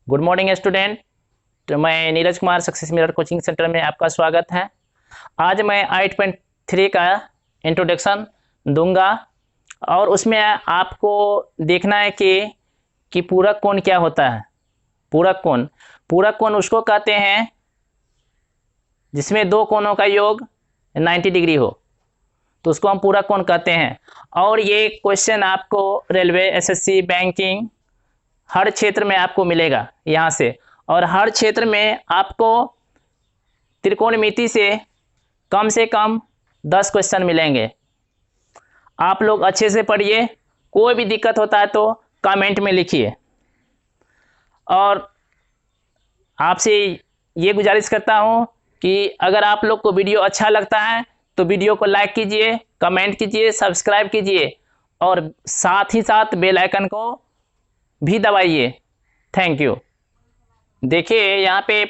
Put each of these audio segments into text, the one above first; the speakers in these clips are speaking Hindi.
Good morning student. तो मैं Neeraj Kumar success mirror coaching centre में आपका स्वागत है। आज मैं 8.3 का इंट्रोडक्शन दूंगा और उसमें आपको देखना है कि पूरक कोण क्या होता है। पूरक कोण उसको कहते हैं जिसमें दो कोणों का योग 90 डिग्री हो, तो उसको हम पूरक कोण कहते हैं। और ये क्वेश्चन आपको रेलवे, एसएससी, बैंकिंग हर क्षेत्र में आपको मिलेगा यहाँ से। और हर क्षेत्र में आपको त्रिकोणमिति से कम 10 क्वेश्चन मिलेंगे। आप लोग अच्छे से पढ़िए, कोई भी दिक्कत होता है तो कमेंट में लिखिए। और आपसे ये गुजारिश करता हूँ कि अगर आप लोग को वीडियो अच्छा लगता है तो वीडियो को लाइक कीजिए, कमेंट कीजिए, सब्सक्राइब कीजिए और साथ ही साथ बेल आइकन को भी दबाइए। Thank you. देखिए यहाँ पे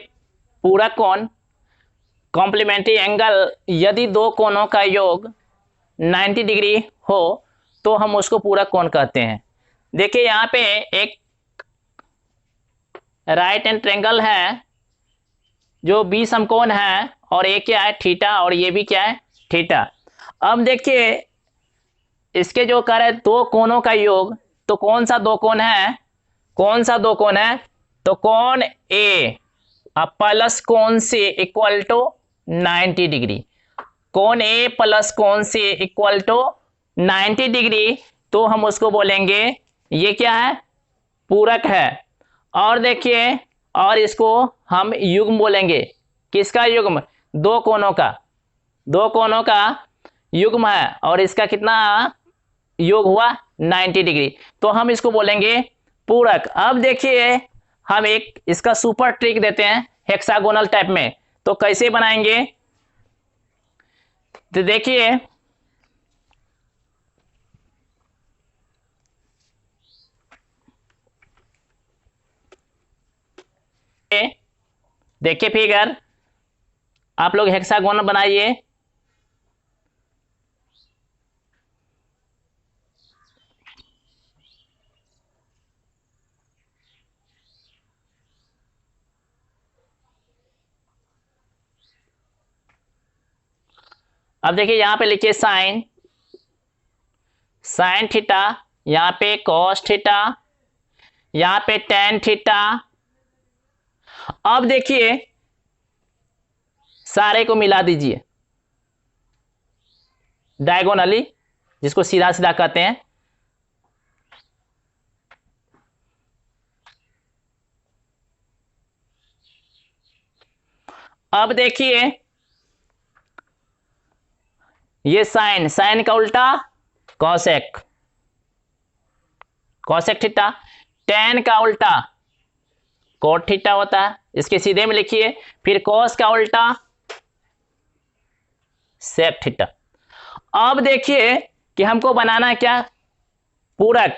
पूरक कोण कॉम्प्लीमेंट्री एंगल, यदि दो कोणों का योग 90 डिग्री हो तो हम उसको पूरक कोण कहते हैं। देखिए यहाँ पे एक राइट एंड ट्रायंगल है जो बी समकोण है और ये क्या है, थीटा, और ये भी क्या है, थीटा। अब देखिए इसके जो कर है दो कोणों का योग, तो कौन सा दो कोण है, तो कोण ए प्लस कोण सी इक्वल टू 90 डिग्री। कोण ए प्लस कोण सी इक्वल टू 90 डिग्री, तो हम उसको बोलेंगे ये क्या है, पूरक है। और देखिए, और इसको हम युग्म बोलेंगे। किसका युग्म? दो कोणों का युग्म है और इसका कितना योग हुआ, 90 डिग्री, तो हम इसको बोलेंगे पूरक। अब देखिए हम एक इसका सुपर ट्रिक देते हैं हेक्सागोनल टाइप में, तो कैसे बनाएंगे, तो देखिए फिगर, आप लोग हेक्सागोनल बनाइए। अब देखिए यहाँ पे लिखिए साइन थीटा, यहाँ पे कॉस थीटा, यहाँ पे टेन थीटा। अब देखिए सारे को मिला दीजिए डायगोनली, जिसको सीधा सीधा कहते हैं। अब देखिए ये साइन का उल्टा कॉसेक थीटा, टेन का उल्टा कोट थीटा होता है, इसके सीधे में लिखिए। फिर कॉस का उल्टा सेक थीटा। अब देखिए कि हमको बनाना है क्या, पूरक।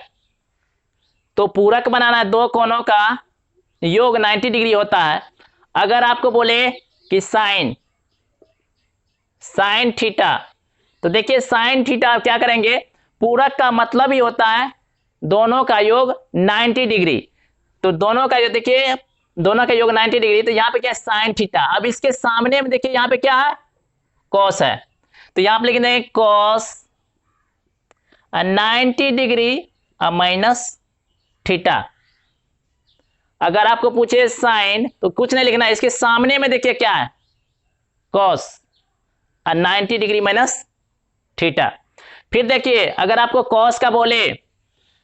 तो पूरक बनाना है, दो कोणों का योग 90 डिग्री होता है। अगर आपको बोले कि साइन थीटा, तो देखिए साइन थीटा क्या करेंगे, पूरक का मतलब ही होता है दोनों का योग 90 डिग्री। तो दोनों का योग, देखिए दोनों का योग 90 डिग्री, तो यहाँ पे क्या है, साइन थीटा। अब इसके सामने में देखिए यहाँ पे क्या है, कॉस है, तो यहाँ पे लिख देंगे कॉस 90 डिग्री माइनस थीटा। अगर आपको पूछे साइन, तो कुछ नहीं लिखना, इसके सामने में देखिए क्या है, कॉस 90 डिग्री माइनस थीटा। फिर देखिए अगर आपको कॉस का बोले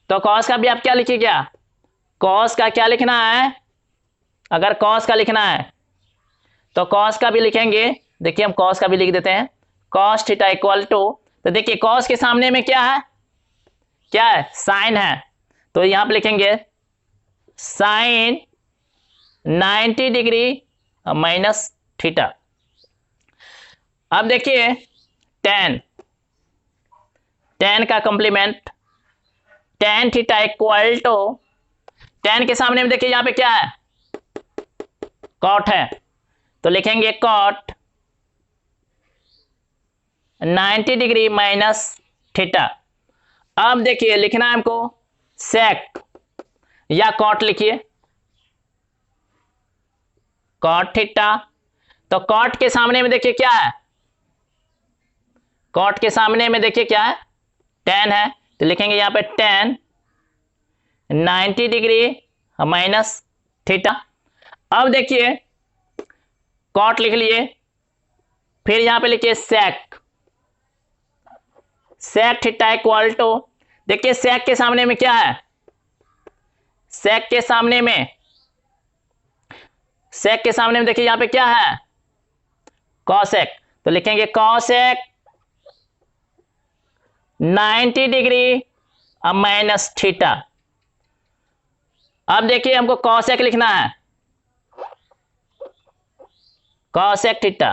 तो कॉस का भी आप क्या लिखिएगा, कॉस का क्या लिखना है, अगर कॉस का लिखना है तो कॉस का भी लिखेंगे। देखिए हम कॉस का भी लिख देते हैं, कॉस थीटा इक्वल टू, तो देखिए कॉस के सामने में क्या है, साइन है, तो यहां पे लिखेंगे साइन 90 डिग्री माइनस थीटा। अब देखिए टेन का complement, tan theta equal to, tan के सामने में देखिए यहां पे क्या है, कॉट है, तो लिखेंगे कॉट 90 डिग्री माइनस थीटा। अब देखिए लिखना है हमको सेक या कॉट लिखिए, कॉट थीटा। तो कॉट के सामने में देखिए क्या है, कॉट के सामने में देखिए क्या है, tan है, तो लिखेंगे यहाँ पे tan 90 डिग्री माइनस थीटा। अब देखिए कॉट लिख लिए, फिर यहां पे लिखिए सेक, सेक थीटा इक्वल टू, देखिए सेक के सामने में क्या है, सेक के सामने में, सेक के सामने में देखिए यहां पे क्या है, कॉसेक, तो लिखेंगे कॉसेक 90 डिग्री अब माइनस थीटा। अब देखिए हमको कॉसेक लिखना है, कॉसेक थीटा,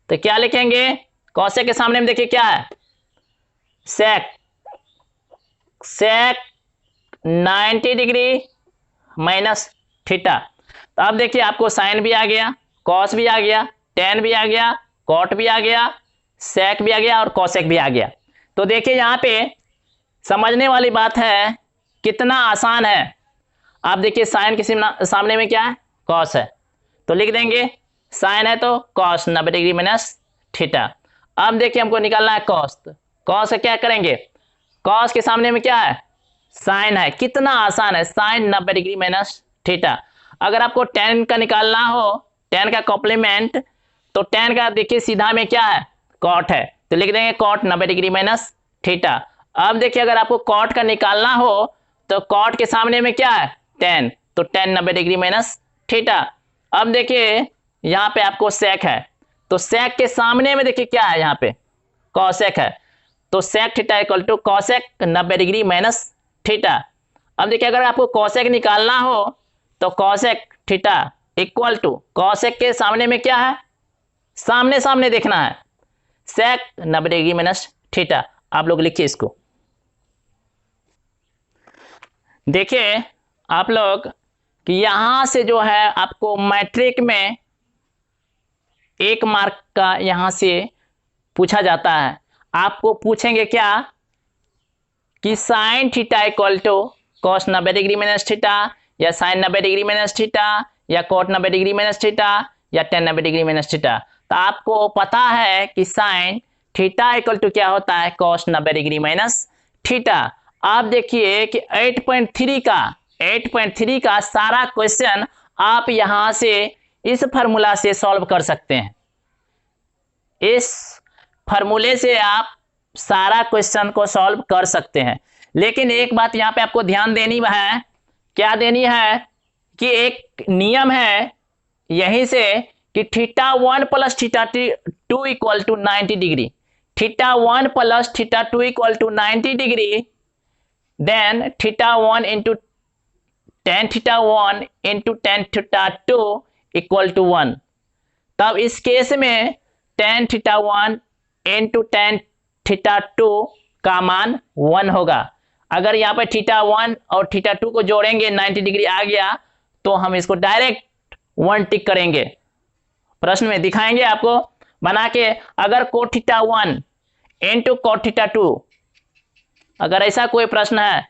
तो क्या लिखेंगे, कॉसेक के सामने में देखिए क्या है, सेक, सेक 90 डिग्री माइनस थीटा। तो अब देखिए आपको साइन भी आ गया, कॉस भी आ गया, टेन भी आ गया, कॉट भी आ गया, सेक भी आ गया और कॉसेक भी आ गया। तो देखिए यहाँ पे समझने वाली बात है, कितना आसान है। आप देखिए साइन के सामने में क्या है, कॉस है, तो लिख देंगे साइन है तो कॉस 90 डिग्री माइनस थीटा। अब देखिए हमको निकालना है कॉस, तो कॉस से क्या करेंगे, कॉस के सामने में क्या है, साइन है, कितना आसान है, साइन 90 डिग्री माइनस थीटा। अगर आपको टेन का निकालना हो, टेन का कॉम्प्लीमेंट, तो टेन का देखिए सीधा में क्या है, कॉट है, तो लिख देंगे कॉट 90 डिग्री माइनस थीटा। अब देखिए अगर आपको कॉट का निकालना हो तो कॉट के सामने में क्या है, टेन, तो टेन 90 डिग्री माइनस थीटा। अब देखिए यहाँ पे आपको सेक है, तो सेक के सामने में देखिए क्या है, यहाँ पे कॉसेक है, तो sec theta equal to cosec 90 degree minus theta. अब देखिए अगर आपको कॉसेक निकालना हो तो cosec theta equal to, cosec के सामने में क्या है, सामने सामने देखना है, सेक 90 डिग्री माइनस थीटा। आप लोग लिखिए इसको, देखिए आप लोग कि यहां से जो है आपको मैट्रिक में 1 मार्क का यहां से पूछा जाता है। आपको पूछेंगे क्या कि sine theta equal to cos 90 degree minus theta, या साइन 90 डिग्री माइनस थीटा, या कॉट 90 डिग्री माइनस थीटा, या टेन 90 डिग्री माइनस थीटा। तो आपको पता है कि साइन थीटा इक्वल टू क्या होता है, कॉस 90 डिग्री माइनस थीटा। आप देखिए कि 8.3 का सारा क्वेश्चन आप यहां से इस फार्मूला से सॉल्व कर सकते हैं। इस फार्मूले से आप सारा क्वेश्चन को सॉल्व कर सकते हैं। लेकिन एक बात यहाँ पे आपको ध्यान देनी है, क्या देनी है कि एक नियम है यहीं से कि theta 1 plus theta 2 equal to 90 degree, theta 1 plus theta 2 equal to 90 degree, then theta 1 into tan theta 1 into tan theta 2 equal to 1। तब इस केस में tan theta 1 into tan theta 2 का मान 1 होगा। अगर यहाँ पे थीटा 1 और थीटा 2 को जोड़ेंगे 90 डिग्री आ गया, तो हम इसको डायरेक्ट 1 टिक करेंगे, प्रश्न में दिखाएंगे आपको बना के। अगर cot theta 1 into cot theta 2, अगर ऐसा कोई प्रश्न है,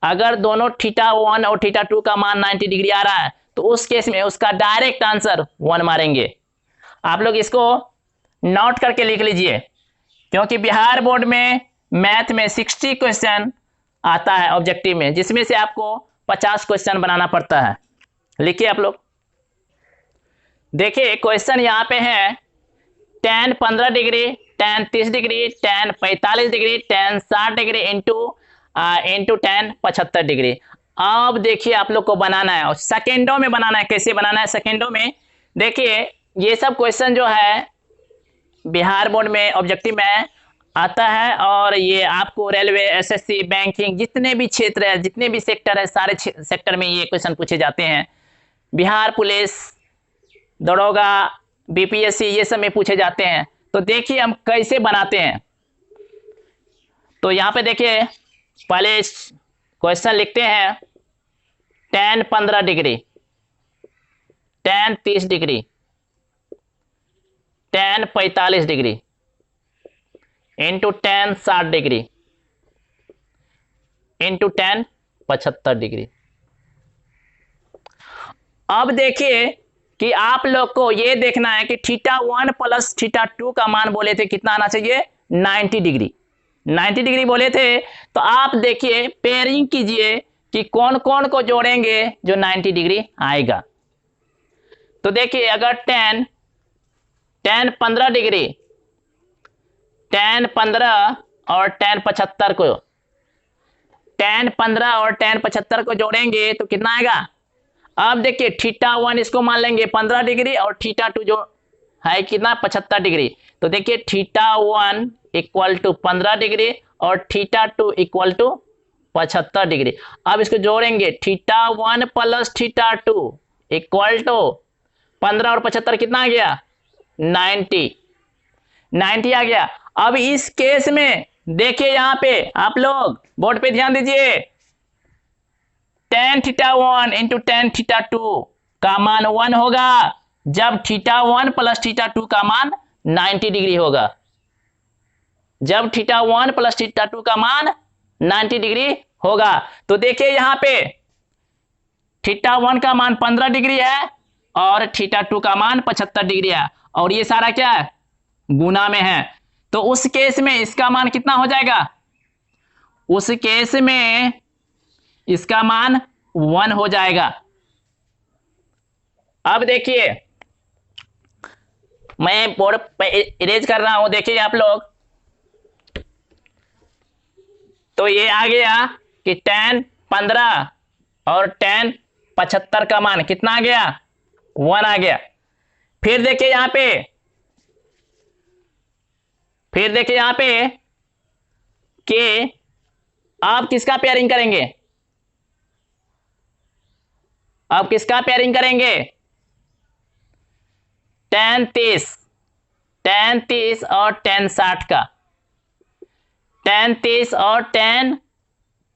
अगर दोनों थीटा 1 और थीटा 2 का मान 90 डिग्री आ रहा है, तो उस केस में उसका डायरेक्ट आंसर 1 मारेंगे। आप लोग इसको नोट करके लिख लीजिए, क्योंकि बिहार बोर्ड में मैथ में 60 क्वेश्चन आता है ऑब्जेक्टिव में, जिसमें से आपको 50 क्वेश्चन बनाना पड़ता है। लिखिए आप लोग, देखिए क्वेश्चन यहाँ पे है tan 15 degree, tan 30 degree, tan 45 degree, tan 60 degree into tan 75 degree. अब देखिए आप लोग को बनाना है, और सेकेंडों में बनाना है। कैसे बनाना है सेकेंडों में, देखिए ये सब क्वेश्चन जो है बिहार बोर्ड में ऑब्जेक्टिव में आता है, और ये आपको रेलवे, एसएससी, बैंकिंग, जितने भी क्षेत्र है, जितने भी सेक्टर है, सारे सेक्टर में ये क्वेश्चन पूछे जाते हैं। बिहार पुलिस, दरोगा, बीपीएससी, ये सब में पूछे जाते हैं। तो देखिए हम कैसे बनाते हैं। तो यहाँ पे देखिए पहले क्वेश्चन लिखते हैं, tan 15 degree, tan 30 degree, tan 45 degree into tan 60 degree into tan 75 degree. अब देखिए कि आप लोग को ये देखना है कि θ1 प्लस θ2 का मान बोले थे कितना आना चाहिए, 90 डिग्री। 90 डिग्री बोले थे, तो आप देखिए पेयरिंग कीजिए कि कौन कौन को जोड़ेंगे जो 90 डिग्री आएगा। तो देखिए अगर tan 15 डिग्री, tan 15 और tan 75 को, tan 15 और tan 75 को जोड़ेंगे तो कितना आएगा। अब देखिए θ1 इसको मान लेंगे 15 डिग्री और θ2 जो है कितना 75 डिग्री। तो देखिए θ1 इक्वल टू 15 डिग्री और θ2 इक्वल टू 75 डिग्री। अब इसको जोड़ेंगे θ1 प्लस θ2 इक्वल टू 15 और 75 कितना आ गया, 90 आ गया। अब इस केस में देखिए यहाँ पे आप लोग बोर्ड पे ध्यान दीजिए, tan θ1 इंटू tan θ2 का मान 1 होगा जब θ1 प्लस θ2 का मान 90 डिग्री होगा। जब θ1 प्लस θ2 का मान 90 डिग्री होगा। तो देखिए यहाँ पे θ1 का मान 15 डिग्री है और θ2 का मान 75 डिग्री है, और ये सारा क्या है, गुना में है। तो उस केस में इसका मान कितना हो जाएगा, उस केस में इसका मान 1 हो जाएगा। अब देखिए मैं बोर्ड पे इरेज कर रहा हूं, देखिए आप लोग। तो ये आ गया कि tan 15 और tan 75 का मान कितना आ गया, 1 आ गया। फिर देखिए यहां पे कि आप किसका पेयरिंग करेंगे, अब किसका पेयरिंग करेंगे, tan 30 और tan 60 का, tan 30 और tan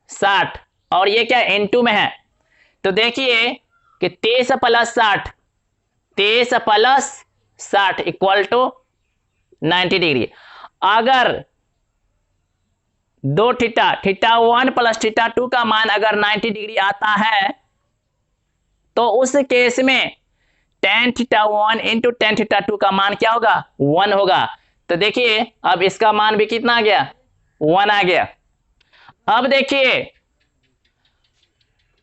60, और ये क्या इनटू में है। तो देखिए कि 30 प्लस 60 इक्वल टू 90 डिग्री। अगर दो θ1 प्लस θ2 का मान अगर 90 डिग्री आता है तो उस केस में tan θ1 इंटू tan θ2 का मान क्या होगा, 1 होगा। तो देखिए अब इसका मान भी कितना आ गया, 1 आ गया। अब देखिए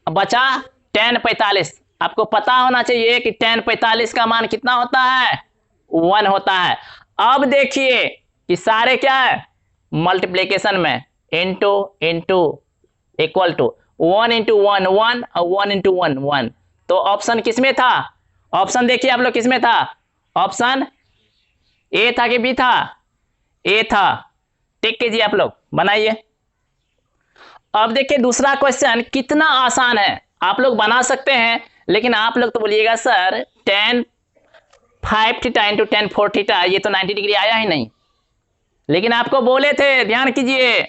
बचा tan 45। आपको पता होना चाहिए कि tan 45 का मान कितना होता है, 1 होता है। अब देखिए कि सारे क्या है, मल्टीप्लीकेशन में इंटू इक्वल टू 1 इंटू 1 1 और 1 इंटू 1 1। तो ऑप्शन किसमें था, ऑप्शन देखिए आप लोग किसमें था, ऑप्शन ए था कि बी था, ए था। टिक कीजिए आप लोग, बनाइए। अब देखिए दूसरा क्वेश्चन कितना आसान है, आप लोग बना सकते हैं, लेकिन आप लोग तो बोलिएगा sir tan 5 theta into tan 4 theta, ये तो 90 डिग्री आया ही नहीं। लेकिन आपको बोले थे, ध्यान कीजिए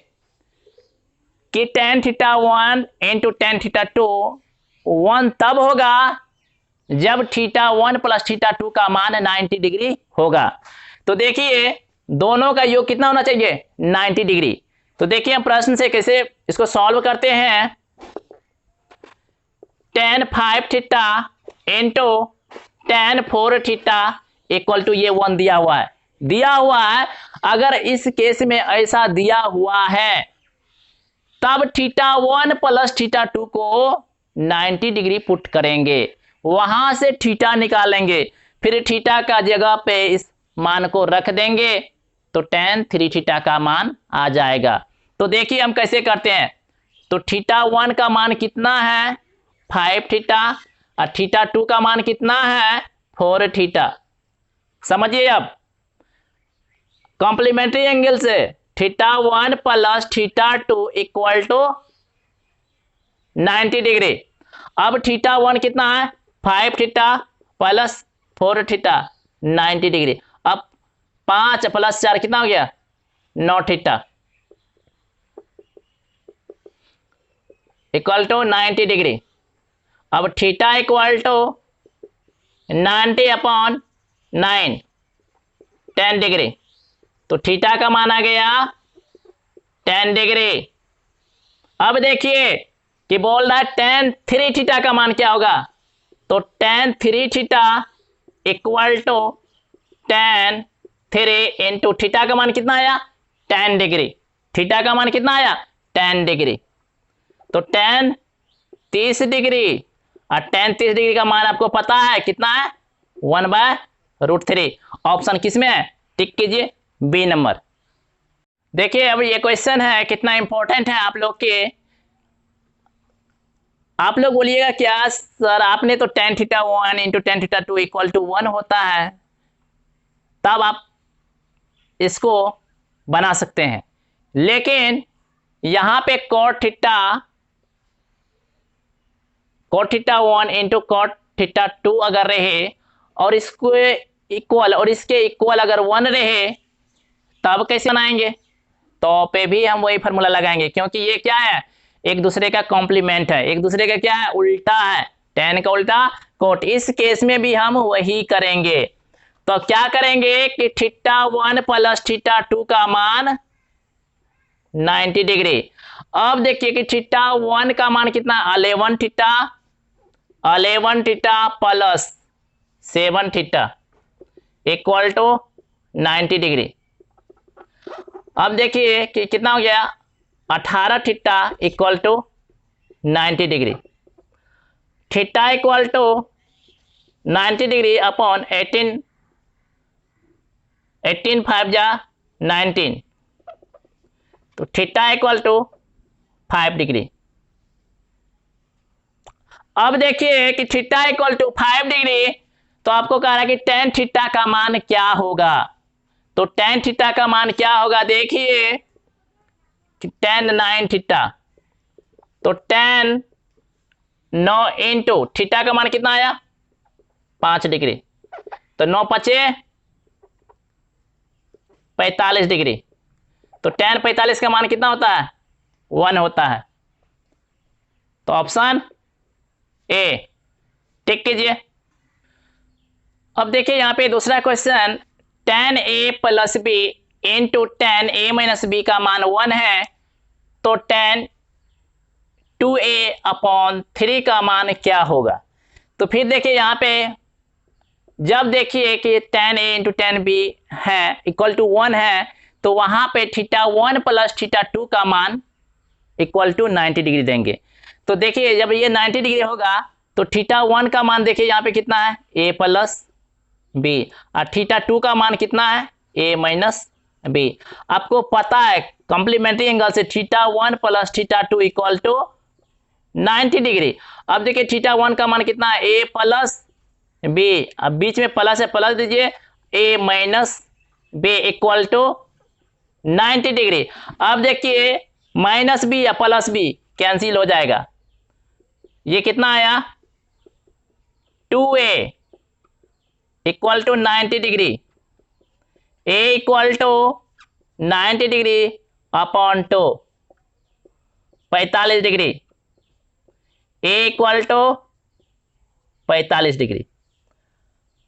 कि tan θ1 इंटू tan θ2 1 तब होगा जब θ1 प्लस θ2 का मान 90 डिग्री होगा। तो देखिए दोनों का योग कितना होना चाहिए, 90 डिग्री। तो देखिए हम प्रश्न से कैसे इसको सॉल्व करते हैं। tan 5 theta into tan 4 theta equal to ये 1 दिया हुआ है। अगर इस केस में ऐसा दिया हुआ है तब θ1 प्लस θ2 को 90 डिग्री पुट करेंगे, वहां से थीटा निकालेंगे, फिर थीटा का जगह पे इस मान को रख देंगे तो tan 3 थीटा का मान आ जाएगा। तो देखिए हम कैसे करते हैं। तो θ1 का मान कितना है, 5 थीटा, और θ2 का मान कितना है, 4 थीटा। समझिए अब कॉम्प्लीमेंट्री एंगल से θ1 प्लस θ2 इक्वल टू 90 डिग्री। अब θ1 कितना है, 5 थीटा प्लस 4 थीटा, 90 डिग्री। अब 5 प्लस 4 कितना हो गया, 9 थीटा इक्वल टू 90 डिग्री। अब theta equal to 90 upon 9, 10 degree. तो थीटा का मान आ गया 10 डिग्री। अब देखिए कि बोल रहा है tan 3 थीटा का मान क्या होगा। तो tan 3 theta equal to tan 3 into theta का मान कितना आया 10 डिग्री। थीटा का मान कितना आया 10 डिग्री। तो tan 30 डिग्री और tan 30 डिग्री का मान आपको पता है कितना है 1/√3। ऑप्शन किस में है टिक कीजिए बी नंबर। देखिए अब ये क्वेश्चन है कितना इंपॉर्टेंट है आप लोग के। आप लोग बोलिएगा क्या सर आपने तो tan theta 1 into tan theta 2 equal to 1 होता है, तब आप इसको बना सकते हैं। लेकिन यहां पे cot theta 1 into cot theta 2 अगर रहे और इसको इक्वल और इसके इक्वल अगर 1 रहे तब कैसे बनाएंगे। तो पे भी हम वही फार्मूला लगाएंगे, क्योंकि ये क्या है एक दूसरे का कॉम्प्लीमेंट है, एक दूसरे का क्या है उल्टा है, tan का उल्टा cot। इस केस में भी हम वही करेंगे। तो क्या करेंगे कि थीटा 1 प्लस थीटा 2 का मान 90 डिग्री। अब देखिए कि थीटा 1 का मान कितना 11 theta plus 7 theta equal to 90 degree. अब देखिए कि कितना हो गया 18 theta equal to 90 degree. Theta equal to 90 degree upon 18 5 जा 19, तो थीटा इक्वल टू 5 डिग्री। अब देखिए कि थीटा इक्वल टू 5 डिग्री, तो आपको कह रहा है कि tan थीटा का मान क्या होगा। तो tan थीटा का मान क्या होगा देखिए कि tan 9 थीटा, तो tan 9 इंटू थीटा का मान कितना आया 5 डिग्री, तो 9 पचे 45 डिग्री। तो tan 45 का मान कितना होता है 1 होता है। तो ऑप्शन ए टिक कीजिए। अब देखिए यहां पे दूसरा question tan a plus b into tan a minus b का मान 1 है, तो tan 2a अपॉन 3 का मान क्या होगा। तो फिर देखिए यहां पे जब देखिए कि tan a into tan b है इक्वल टू 1 है, तो वहां पे थीटा 1 प्लस थीटा 2 का मान इक्वल टू 90 डिग्री देंगे। तो देखिए जब ये 90 डिग्री होगा तो थीटा 1 का मान देखिए यहाँ पे कितना है a प्लस बी, और थीटा 2 का मान कितना है a माइनस बी। आपको पता है कॉम्प्लीमेंट्री एंगल से theta 1 plus theta 2 equal to 90 degree. अब देखिए थीटा 1 का मान कितना है a प्लस बी, अब बीच में प्लस है प्लस दीजिए a minus b equal to 90 degree. अब देखिए माइनस बी या प्लस बी कैंसिल हो जाएगा, ये कितना आया 2a equal to 90 degree, a equal to 90 degree upon 2 45 degree, a equal to 45 degree.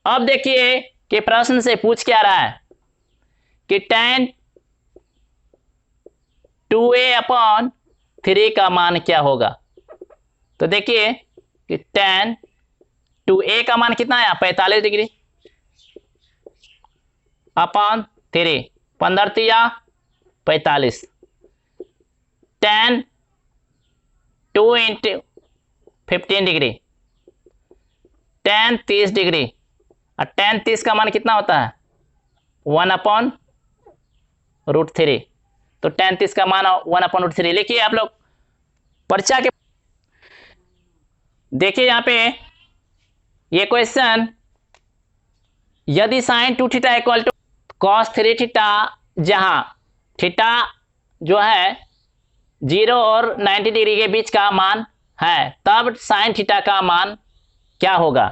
अब देखिए कि प्रश्न से पूछ क्या रहा है कि tan 2a अपॉन 3 का मान क्या होगा। तो देखिए कि tan 2a का मान कितना आया 45 डिग्री अपॉन 3 15 तिया 45, tan 2 into 15 degree, tan 30 degree, और tan 30 का मान कितना होता है 1/√3। तो tan 30 का मान 1/√3 लिखिए आप लोग परीक्षा के। देखिए यहां पे ये क्वेश्चन यदि sin 2 theta equal to cos 3 theta, जहां थीटा जो है 0 और 90 डिग्री के बीच का मान है, तब sin थीटा का मान क्या होगा।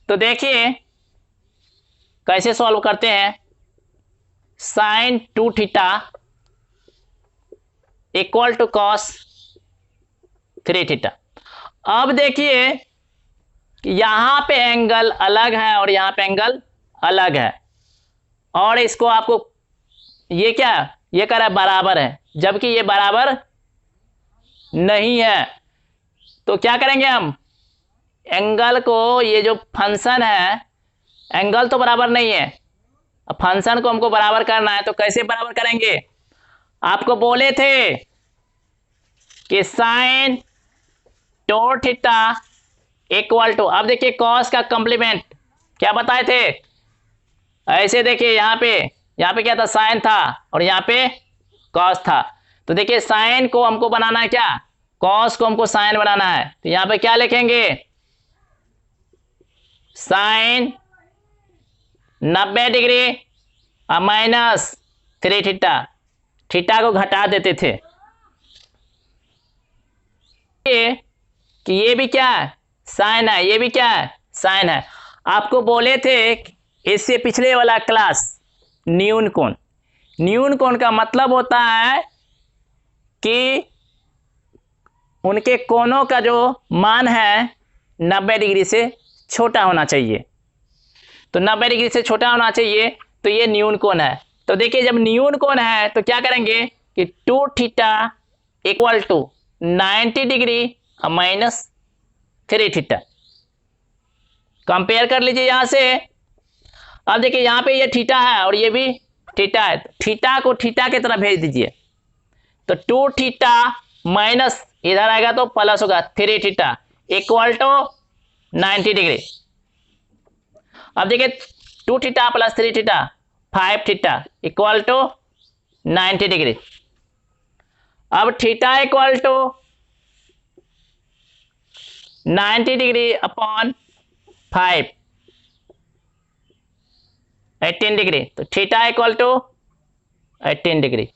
तो देखिए कैसे सॉल्व करते हैं। sin 2 theta equal to cos 3 theta. अब देखिए यहां पे एंगल अलग है और यहां पे एंगल अलग है, और इसको आपको ये क्या ये कह रहा है बराबर है, जबकि ये बराबर नहीं है। तो क्या करेंगे हम एंगल को, ये जो फंक्शन है एंगल तो बराबर नहीं है। अब फंक्शन को हमको बराबर करना है, तो कैसे बराबर करेंगे? आपको बोले थे कि साइन 2 थीटा इक्वल टू, अब देखिए कॉस का कॉम्प्लीमेंट क्या बताए थे? ऐसे देखिए यहाँ पे क्या था? साइन था, और यहाँ पे कॉस था। तो देखिए साइन को हमको बनाना है क्या? कॉस को हमको साइन बनाना है, तो यहाँ पे क्या लिखेंगे? साइन 90 डिग्री और माइनस 3 थीटा, थीटा को घटा देते थे। कि ये भी क्या है? साइन है, ये भी क्या है? साइन है। आपको बोले थे इससे पिछले वाला क्लास न्यून कोण, न्यून कोण का मतलब होता है कि उनके कोणों का जो मान है 90 डिग्री से छोटा होना चाहिए। तो 90 डिग्री से छोटा होना चाहिए, तो ये न्यून कोण है। तो देखिए जब न्यून कोण है तो क्या करेंगे कि 2 थीटा इक्वल टू 90 डिग्री और माइनस 3 थीटा। कंपेयर कर लीजिए यहां से। अब देखिए यहाँ पे ये थीटा है और ये भी थीटा है, थीटा को थीटा की तरफ भेज दीजिए। तो 2 थीटा माइनस इधर आएगा तो प्लस होगा 3 थीटा इक्वल टू 90 डिग्री। अब देखिए 2 theta plus 3 theta 5 theta equal to 90 degree. अब theta equal to 90 degree upon 5 18 degree, तो थीटा इक्वल टू 18 डिग्री।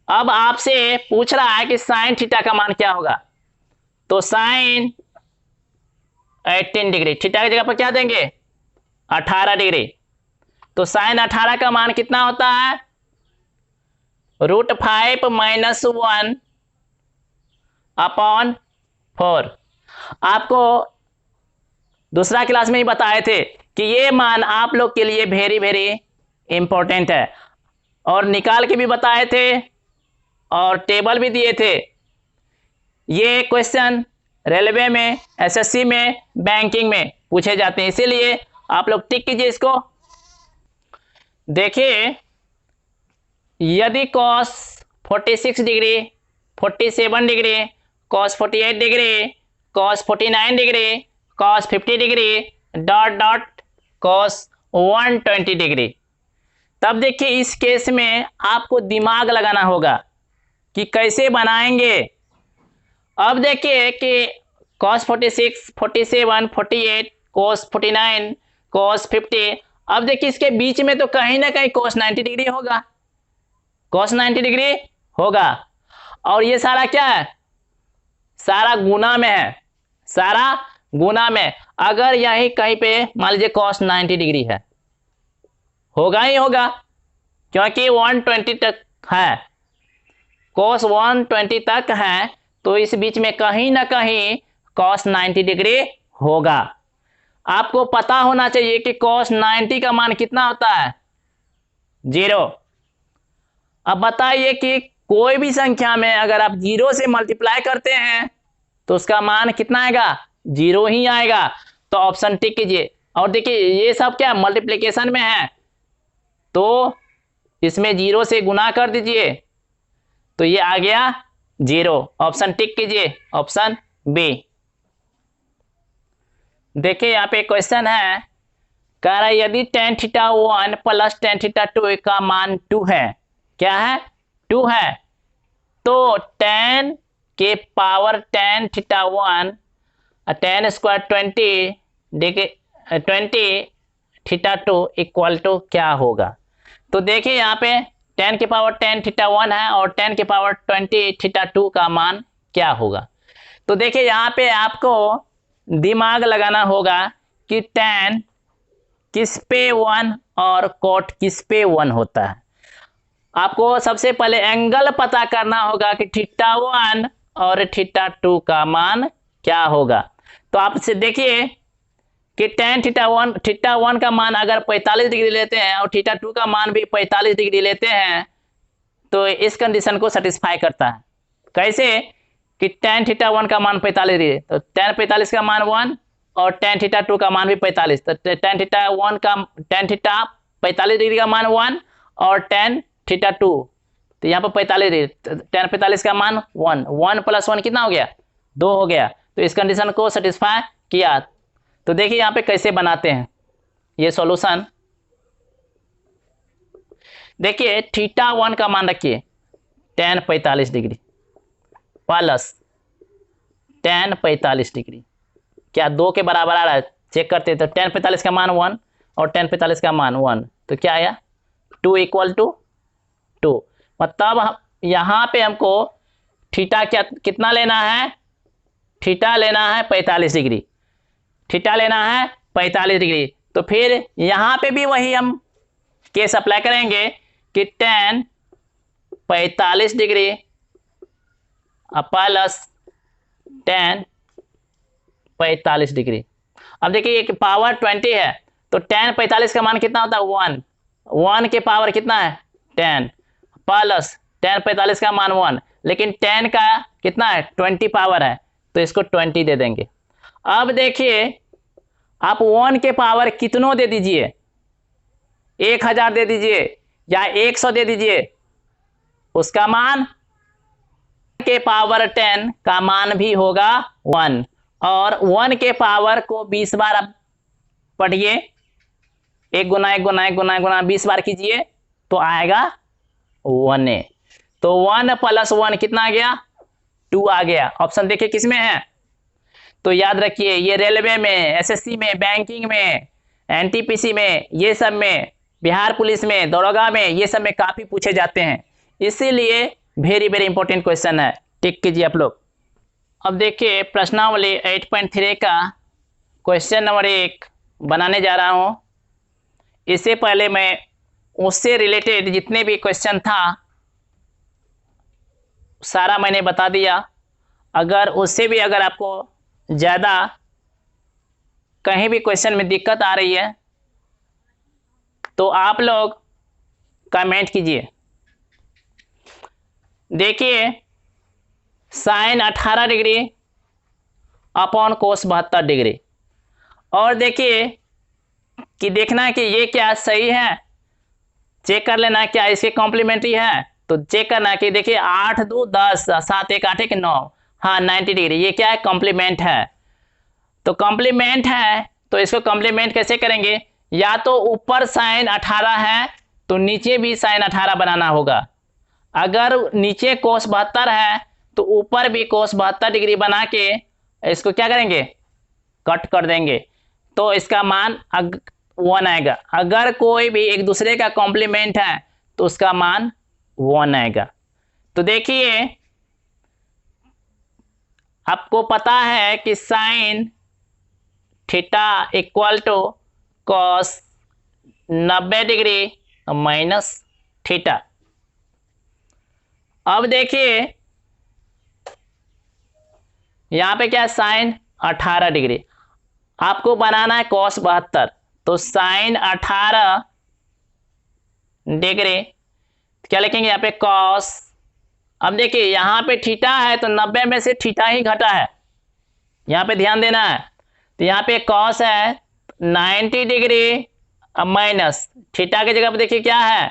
अब आपसे पूछ रहा है कि साइन थीटा का मान क्या होगा? तो साइन 18 डिग्री, थीटा की जगह पर क्या देंगे? 18 डिग्री। तो साइन 18 का मान कितना होता है? √5 माइनस 1 अपॉन 4। आपको दूसरा क्लास में ही बताए थे कि ये मान आप लोग के लिए वेरी वेरी इंपॉर्टेंट है, और निकाल के भी बताए थे और टेबल भी दिए थे। ये क्वेश्चन रेलवे में, एसएससी में, बैंकिंग में पूछे जाते हैं, इसीलिए आप लोग टिक कीजिए इसको। देखिए यदि cos 46 degree, 47 degree, cos 48 degree, cos 49 degree, cos 50 degree, dot dot cos 120 degree, तब देखिए इस केस में आपको दिमाग लगाना होगा कि कैसे बनाएंगे। अब देखिए कि cos 46, 47, 48, cos 49, cos 50, अब देखिए इसके बीच में तो कहीं ना कहीं cos 90 डिग्री होगा, cos 90 डिग्री होगा। और ये सारा क्या है? सारा गुना में है, सारा गुना में। अगर यही कहीं पे मान लीजिए cos 90 डिग्री है, होगा ही होगा, क्योंकि 120 तक है, cos 120 तक है, तो इस बीच में कहीं ना कहीं cos 90 डिग्री होगा। आपको पता होना चाहिए कि cos 90 का मान कितना होता है? 0। अब बताइए कि कोई भी संख्या में अगर आप 0 से मल्टीप्लाई करते हैं तो उसका मान कितना आएगा? 0 ही आएगा। तो ऑप्शन टिक कीजिए। और देखिए ये सब क्या मल्टीप्लिकेशन में है, तो इसमें 0 से गुना कर दीजिए, तो ये आ गया 0। ऑप्शन टिक कीजिए, ऑप्शन बी। देखिए यहाँ पे क्वेश्चन है, कह रहा है यदि tan θ1 प्लस tan θ2 का मान 2 है, क्या है? 2 है, तो tan के power tan θ1 tan square 20 θ2 equal to क्या होगा? तो देखिए यहाँ पे tan के पावर tan θ1 है और tan के पावर 20 θ2 का मान क्या होगा? तो देखिए यहाँ पे आपको दिमाग लगाना होगा कि tan किस पे 1 और cot किस पे 1 होता है। आपको सबसे पहले एंगल पता करना होगा कि θ1 और θ2 का मान क्या होगा। तो आपसे देखिए कि tan θ1 का मान अगर 45 डिग्री लेते हैं और θ2 का मान भी 45 डिग्री लेते हैं, तो इस कंडीशन को सेटिस्फाई करता है। कैसे? कि tan θ1 का मान 45 डिग्री, तो tan 45 का मान 1 और tan थीटा 2 का मान भी 45। तो tan थीटा 1 का tan थीटा 45 डिग्री का मान 1 और tan थीटा 2 तो यहाँ पर 45 डिग्री, tan 45 का मान 1, 1 + 1 कितना हो गया 2 हो गया। तो इस कंडीशन को सेटिस्फाई किया। तो देखिए यहाँ पे कैसे बनाते हैं ये सॉल्यूशन। देखिए थीटा 1 का मान रखिए tan 45 degree plus tan 45 degree, क्या 2 के बराबर आ रहा है चेक करते हैं। तो tan 45 का मान 1 और tan 45 का मान 1 तो क्या आया 2 = 2। मतलब यहाँ पे हमको थीटा क्या कितना लेना है, थीटा लेना है 45 डिग्री, थीटा लेना है 45 डिग्री। तो फिर यहाँ पे भी वही हम केस अप्लाई करेंगे कि tan 45 degree plus tan 45 degree. अब देखिए एक पावर 20 है तो tan 45 का मान कितना होता है 1, 1 के पावर कितना है 10 प्लस tan 45 का मान 1, लेकिन tan का कितना है 20 पावर है तो इसको 20 दे देंगे। अब देखिए आप 1 के पावर कितनों दे दीजिए, 1000 दे दीजिए या 100 दे दीजिए, उसका मान के पावर 10 का मान भी होगा 1 और 1 के पावर को 20 बार आप पढ़िए, 1 गुना 1 गुना 1 गुना 1 गुना 20 बार कीजिए तो आएगा 1। तो 1 + 1 कितना आ गया 2 आ गया। ऑप्शन देखिए किस में है। तो याद रखिए ये रेलवे में, एसएससी में, बैंकिंग में, एनटीपीसी में, ये सब में, बिहार पुलिस में, दरोगा में, ये सब में काफी पूछे जाते हैं, इसीलिए वेरी वेरी इंपॉर्टेंट क्वेश्चन है। टिक कीजिए आप लोग। अब देखिए प्रश्नावली 8.3 का क्वेश्चन नंबर 1 बनाने जा रहा हूं। इससे पहले मैं उससे रिलेटेड जितने भी क्वेश्चन था सारा मैंने बता दिया। अगर उससे भी अगर आपको ज़्यादा कहीं भी क्वेश्चन में दिक्कत आ रही है तो आप लोग कमेंट कीजिए। देखिए sin 18 degree upon cos 72 degree, और देखिए कि देखना है कि ये क्या सही है, चेक कर लेना क्या इसके कॉम्प्लीमेंट्री है। तो चेक करना कि देखिए 8 2 10 7 1 8 1 9, हाँ 90 डिग्री, ये क्या है कॉम्प्लीमेंट है। तो कॉम्प्लीमेंट है तो इसको कॉम्प्लीमेंट कैसे करेंगे, या तो ऊपर sin 18 है तो नीचे भी sin 18 बनाना होगा, अगर नीचे cos 72 है तो ऊपर भी cos 72 डिग्री बना के इसको क्या करेंगे कट कर देंगे तो इसका मान 1 आएगा। अगर कोई भी एक दूसरे का कॉम्प्लीमेंट है तो उसका मान 1 आएगा। तो देखिए आपको पता है कि sin theta = cos 90 degree minus theta. अब देखिए यहाँ पे क्या है sin 18 डिग्री, आपको बनाना है cos 72, तो sin 18 डिग्री क्या लिखेंगे यहाँ पे cos। अब देखिए यहाँ पे थीटा है तो 90 में से थीटा ही घटा है, यहाँ पे ध्यान देना है। तो यहाँ पे cos है 90 डिग्री माइनस थीटा की जगह पे देखिए क्या है,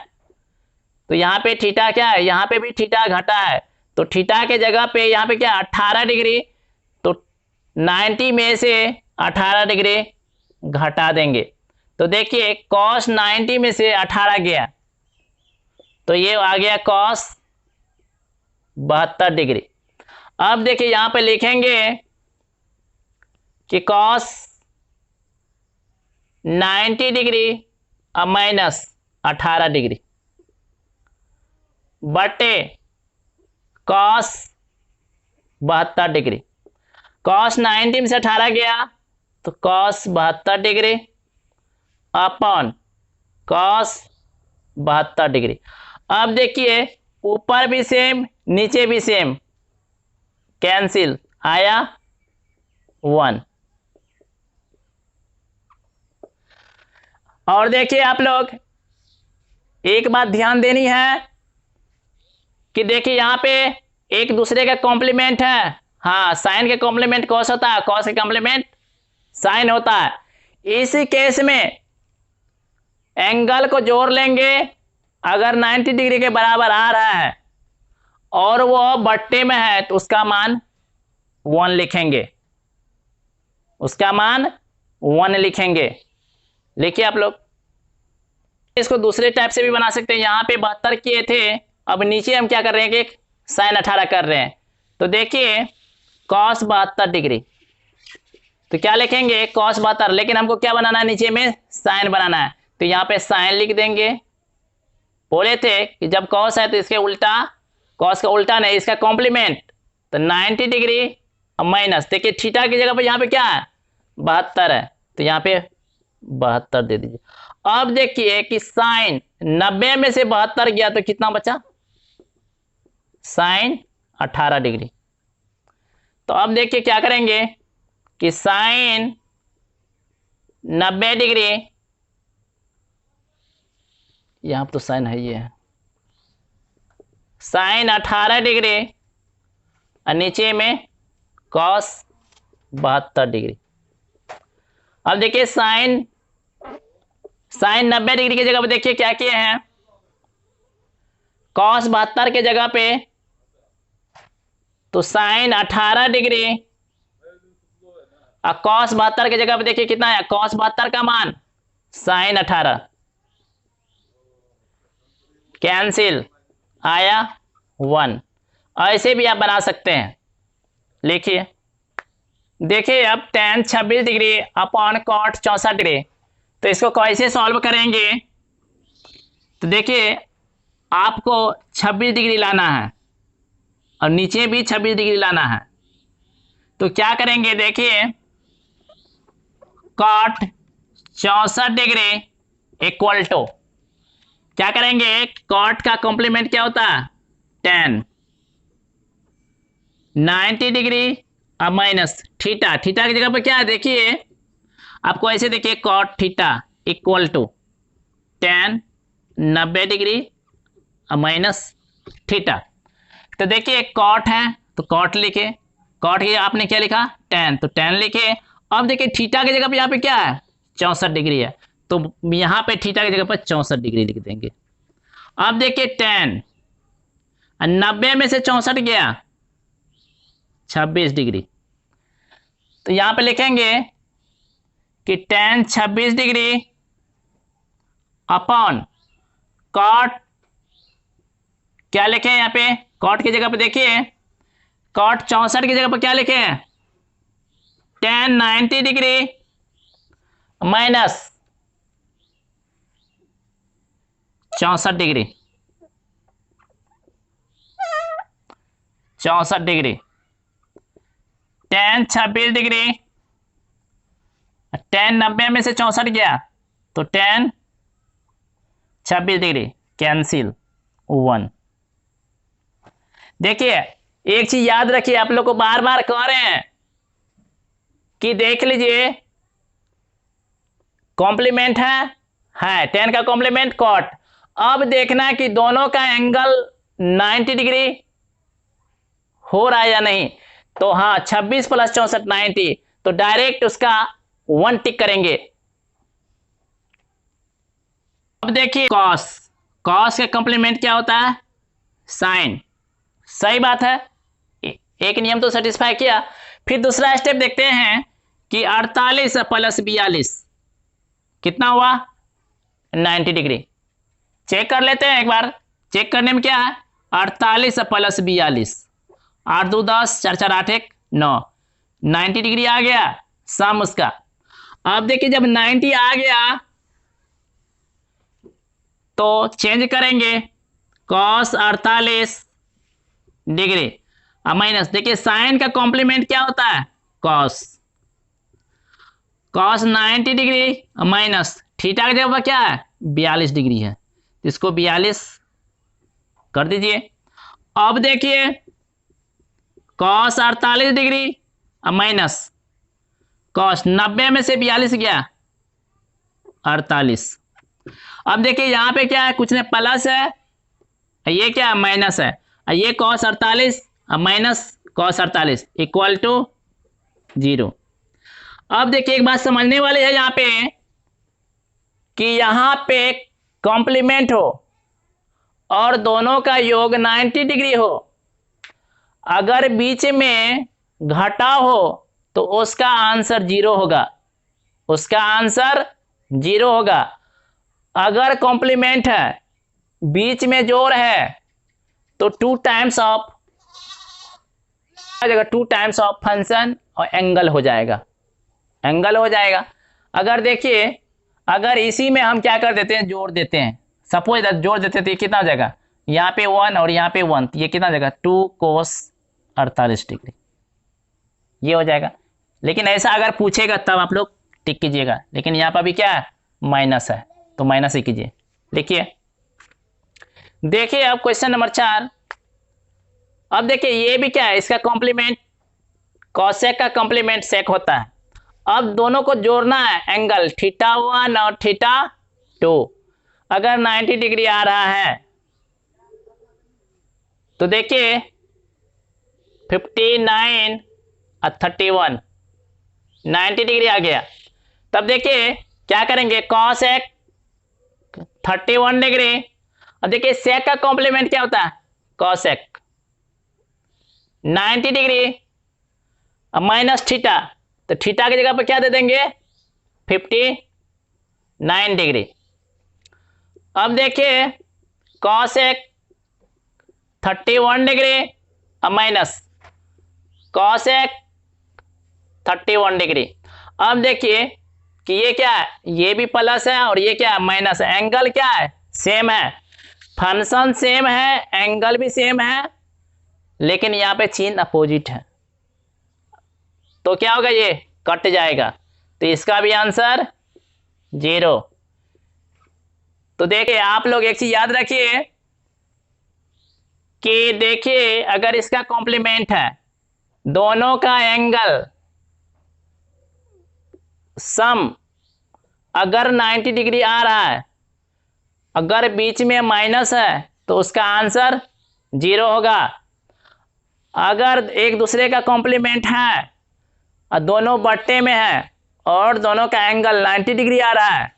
तो यहाँ पे थीटा क्या है, यहाँ पे भी थीटा घटा है तो थीटा के जगह पे यहाँ पे क्या 18 डिग्री, तो 90 में से 18 डिग्री घटा देंगे। तो देखिए cos 90 में से 18 गया तो ये आ गया cos 72 डिग्री। अब देखिए यहाँ पे लिखेंगे कि cos 90 डिग्री माइनस 18 डिग्री बटे cos 72 डिग्री। cos 90 में से 18 गया तो cos 72 degree upon cos 72 degree. अब देखिए ऊपर भी सेम नीचे भी सेम, कैंसिल आया 1। और देखिए आप लोग एक बात ध्यान देनी है कि देखिए यहाँ पे एक दूसरे का कॉम्प्लीमेंट है, हाँ साइन के कॉम्प्लीमेंट कॉस होता है, कॉस के कॉम्प्लीमेंट साइन होता है। इसी केस में एंगल को जोड़ लेंगे, अगर 90 डिग्री के बराबर आ रहा है और वो बट्टे में है तो उसका मान 1 लिखेंगे, उसका मान 1 लिखेंगे। लिखिए आप लोग। इसको दूसरे टाइप से भी बना सकते हैं। यहाँ पे 72 किए थे, अब नीचे हम क्या कर रहे हैं कि साइन 18 कर रहे हैं। तो देखिए cos 72 डिग्री, तो क्या लिखेंगे cos 72, लेकिन हमको क्या बनाना है, नीचे में साइन बनाना है। तो यहाँ पे साइन लिख देंगे। बोले थे कि जब cos है तो इसके उल्टा, cos का उल्टा नहीं, इसका कॉम्प्लीमेंट, तो 90 डिग्री और माइनस, देखिए थीटा की जगह पर यहाँ पे क्या है 72 है, तो यहाँ पे 72 दे दीजिए। अब देखिए कि साइन 90 में से 72 गया तो कितना बचा, साइन 18 डिग्री। तो अब देखिए क्या करेंगे कि साइन 90 डिग्री, यहां पर तो साइन है, ये है साइन 18 डिग्री और नीचे में कॉस 72 डिग्री। अब देखिए साइन 90 डिग्री की जगह पे देखिए क्या किए हैं, कॉस 72 के जगह पे तो साइन 18 डिग्री और कॉस 72 की जगह पे देखिए कितना है, कॉस 72 का मान साइन 18, कैंसिल आया 1। ऐसे भी आप बना सकते हैं। लिखिए, देखिए अब tan 26 degree upon cot 64 degree, तो इसको कैसे सॉल्व करेंगे। तो देखिए आपको 26 डिग्री लाना है और नीचे भी 26 डिग्री लाना है। तो क्या करेंगे, देखिए कॉट 64 डिग्री इक्वल टू क्या करेंगे, कॉट का कॉम्प्लीमेंट क्या होता है tan 90 डिग्री और माइनस थीटा, थीटा की जगह पर क्या है, देखिए आपको ऐसे देखिए cot theta equal to tan 90 degree और माइनस थीटा। तो देखिए कॉट है तो कॉट लिखे, कॉट की आपने क्या लिखा tan, तो tan लिखे। अब देखिए थीटा की जगह पे यहाँ पे क्या है 64 डिग्री है, तो यहाँ पे थीटा की जगह पर 64 डिग्री लिख देंगे। अब देखिए tan 90 में से 64 गया 26 डिग्री, तो यहाँ पे लिखेंगे कि tan 26 डिग्री अपॉन कॉट, क्या लिखे हैं यहाँ पे, कॉट की जगह पे देखिए कॉट 64 की जगह पर क्या लिखे हैं tan 90 degree minus 64 degree, 64 degree, tan 26 degree, tan 90 में से 64 गया तो tan 26 डिग्री, कैंसिल 1। देखिए एक चीज याद रखिए, आप लोग को बार बार कह रहे हैं कि देख लीजिए कॉम्प्लीमेंट है tan का कॉम्प्लीमेंट कॉट। अब देखना है कि दोनों का एंगल 90 डिग्री हो रहा है या नहीं। तो हाँ 26 प्लस 64 90, तो डायरेक्ट उसका 1 टिक करेंगे। अब देखिए कॉस, कॉस का कॉम्प्लीमेंट क्या होता है साइन, सही बात है, एक नियम तो सेटिस्फाई किया। फिर दूसरा स्टेप देखते हैं कि 48 प्लस 42 कितना हुआ 90 डिग्री। चेक कर लेते हैं एक बार, चेक करने में क्या है 48 प्लस 42, 8 2 10, 4 4 8 1 9, 90 डिग्री आ गया सम उसका। अब देखिए जब 90 आ गया तो चेंज करेंगे कॉस 48 डिग्री और माइनस, देखिए साइन का कॉम्प्लीमेंट क्या होता है कॉस, कॉस 90 डिग्री और माइनस थीटा की जगह पर क्या है 42 डिग्री है, इसको 42 कर दीजिए। अब देखिए कॉस 48 डिग्री और माइनस कॉस 90 में से 42 गया 48। अब देखिए यहाँ पे क्या है, कुछ ने प्लस है, ये क्या माइनस है, ये कॉस 48 और माइनस कॉस 48 इक्वल टू 0। अब देखिए एक बात समझने वाली है यहाँ पे कि यहाँ पे कॉम्प्लीमेंट हो और दोनों का योग 90 डिग्री हो। अगर बीच में घटाव हो तो उसका आंसर 0 होगा, उसका आंसर 0 होगा। अगर कॉम्प्लीमेंट है, बीच में जोड़ है, तो 2 टाइम्स ऑफ आ जाएगा, 2 टाइम्स ऑफ फंक्शन और एंगल हो जाएगा, एंगल हो जाएगा। अगर देखिए, अगर इसी में हम क्या कर देते हैं, जोड़ देते हैं, सपोज जोड़ देते तो ये कितना हो जाएगा, यहाँ पे 1 और यहाँ पे 1, ये कितना हो जाएगा 2 कोस 48 डिग्री, ये हो जाएगा। लेकिन ऐसा अगर पूछेगा तब आप लोग टिक कीजिएगा, लेकिन यहाँ पर भी क्या है, माइनस है, तो माइनस ही कीजिए। देखिए देखिए अब क्वेश्चन नंबर 4। अब देखिए ये भी क्या है, इसका कॉम्प्लीमेंट कॉसेक का कॉम्प्लीमेंट सेक होता है। अब दोनों को जोड़ना है, एंगल θ1 और θ2। अगर 90 डिग्री आ रहा है तो देखिए 59 और 31, 90 डिग्री आ गया। तब देखिए क्या करेंगे, कॉसेक 31 डिग्री। अब देखिए सेक का कॉम्प्लीमेंट क्या होता है, कॉसेक 90 डिग्री अब माइनस थीटा, तो थीटा की जगह पर क्या दे देंगे, 59 डिग्री। अब देखिए कॉसेक 31 डिग्री अब माइनस कॉसेक 31 डिग्री। अब देखिए कि ये क्या है, ये भी प्लस है और ये क्या है, माइनस है। एंगल क्या है, सेम है, फंक्शन सेम है, एंगल भी सेम है, लेकिन यहाँ पे चिन्ह अपोजिट है, तो क्या होगा, ये कट जाएगा, तो इसका भी आंसर 0। तो देखिए आप लोग एक चीज याद रखिए कि देखिए अगर इसका कॉम्प्लीमेंट है, दोनों का एंगल सम अगर 90 डिग्री आ रहा है, अगर बीच में माइनस है तो उसका आंसर 0 होगा। अगर एक दूसरे का कॉम्प्लीमेंट है और दोनों बट्टे में है और दोनों का एंगल 90 डिग्री आ रहा है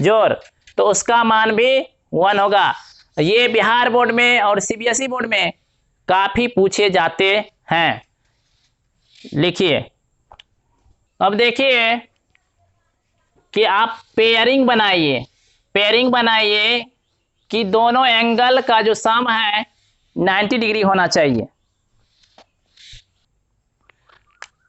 जोड़, तो उसका मान भी 1 होगा। ये बिहार बोर्ड में और सीबीएसई बोर्ड में काफी पूछे जाते हैं। लिखिए अब देखिए कि आप पेयरिंग बनाइए, पेयरिंग बनाइए कि दोनों एंगल का जो सम है 90 डिग्री होना चाहिए।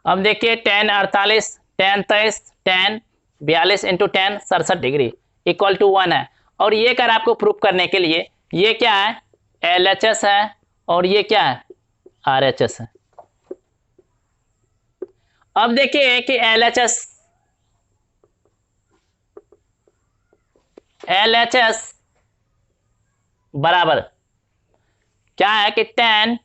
अब देखिए tan 48, tan 23, tan 42 into tan 67 degree equal to 1 है। और ये कर आपको प्रूफ करने के लिए, ये क्या है, LHS है और ये क्या है, RHS है। अब देखिए कि LHS बराबर क्या है कि tan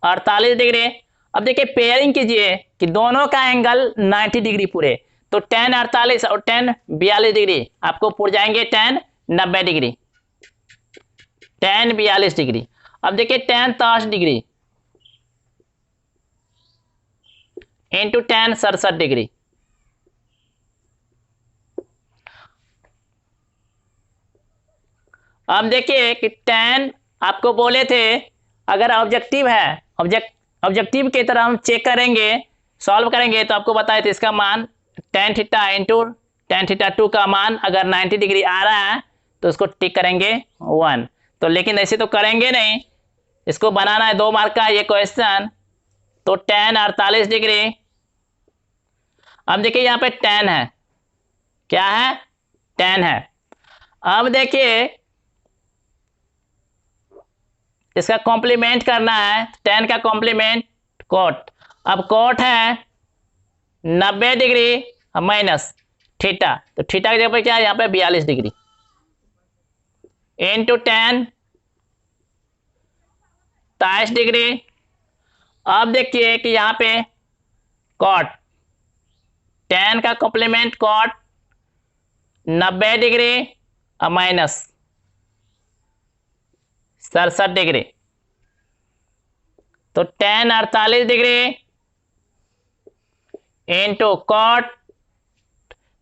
48 डिग्री। अब देखिए पेयरिंग कीजिए कि दोनों का एंगल 90 डिग्री पूरे, तो tan 48 और tan 42 डिग्री आपको पुर जाएंगे tan 90 डिग्री, tan 42 डिग्री। अब देखिए tan 63 degree into tan 67 degree. अब देखिए कि tan आपको बोले थे अगर ऑब्जेक्टिव है, ऑब्जेक्टिव की तरह हम चेक करेंगे, सॉल्व करेंगे, तो आपको बताए थे इसका मान tan theta into tan theta 2 का मान अगर 90 डिग्री आ रहा है तो उसको टिक करेंगे 1। तो लेकिन ऐसे तो करेंगे नहीं, इसको बनाना है 2 मार्क का ये क्वेश्चन, तो tan 48 डिग्री। अब देखिए यहाँ पे tan है, क्या है, tan है। अब देखिए इसका कॉम्प्लीमेंट करना है, tan का कॉम्प्लीमेंट कोट। अब कोट है 90 डिग्री माइनस थीटा, तो थीटा की जगह पर क्या है, यहाँ पे 42 डिग्री इंटू tan 23 डिग्री। अब देखिए कि यहाँ पे कॉट, tan का complement cot 90 degree minus 67 degree, तो tan 48 डिग्री इंटू कॉट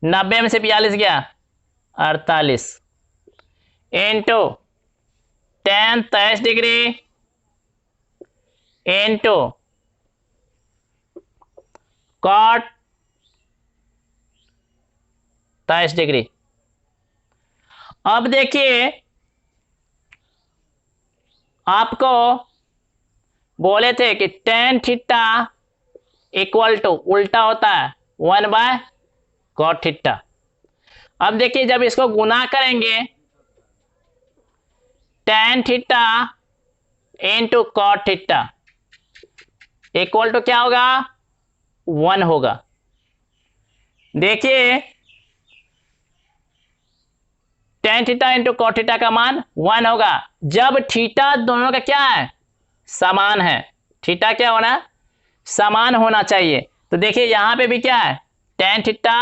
90 में से 42 गया 48 into tan 23 degree into cot 23 degree. अब देखिए आपको बोले थे कि tan थीटा इक्वल टू उल्टा होता है 1/cot थीटा। अब देखिए जब इसको गुना करेंगे tan theta into cot theta equal to क्या होगा 1 होगा। देखिए tan theta into cot theta का मान 1 होगा जब थीटा दोनों का क्या है समान है। थीटा क्या होना समान होना चाहिए। तो देखिए यहां पे भी क्या है tan theta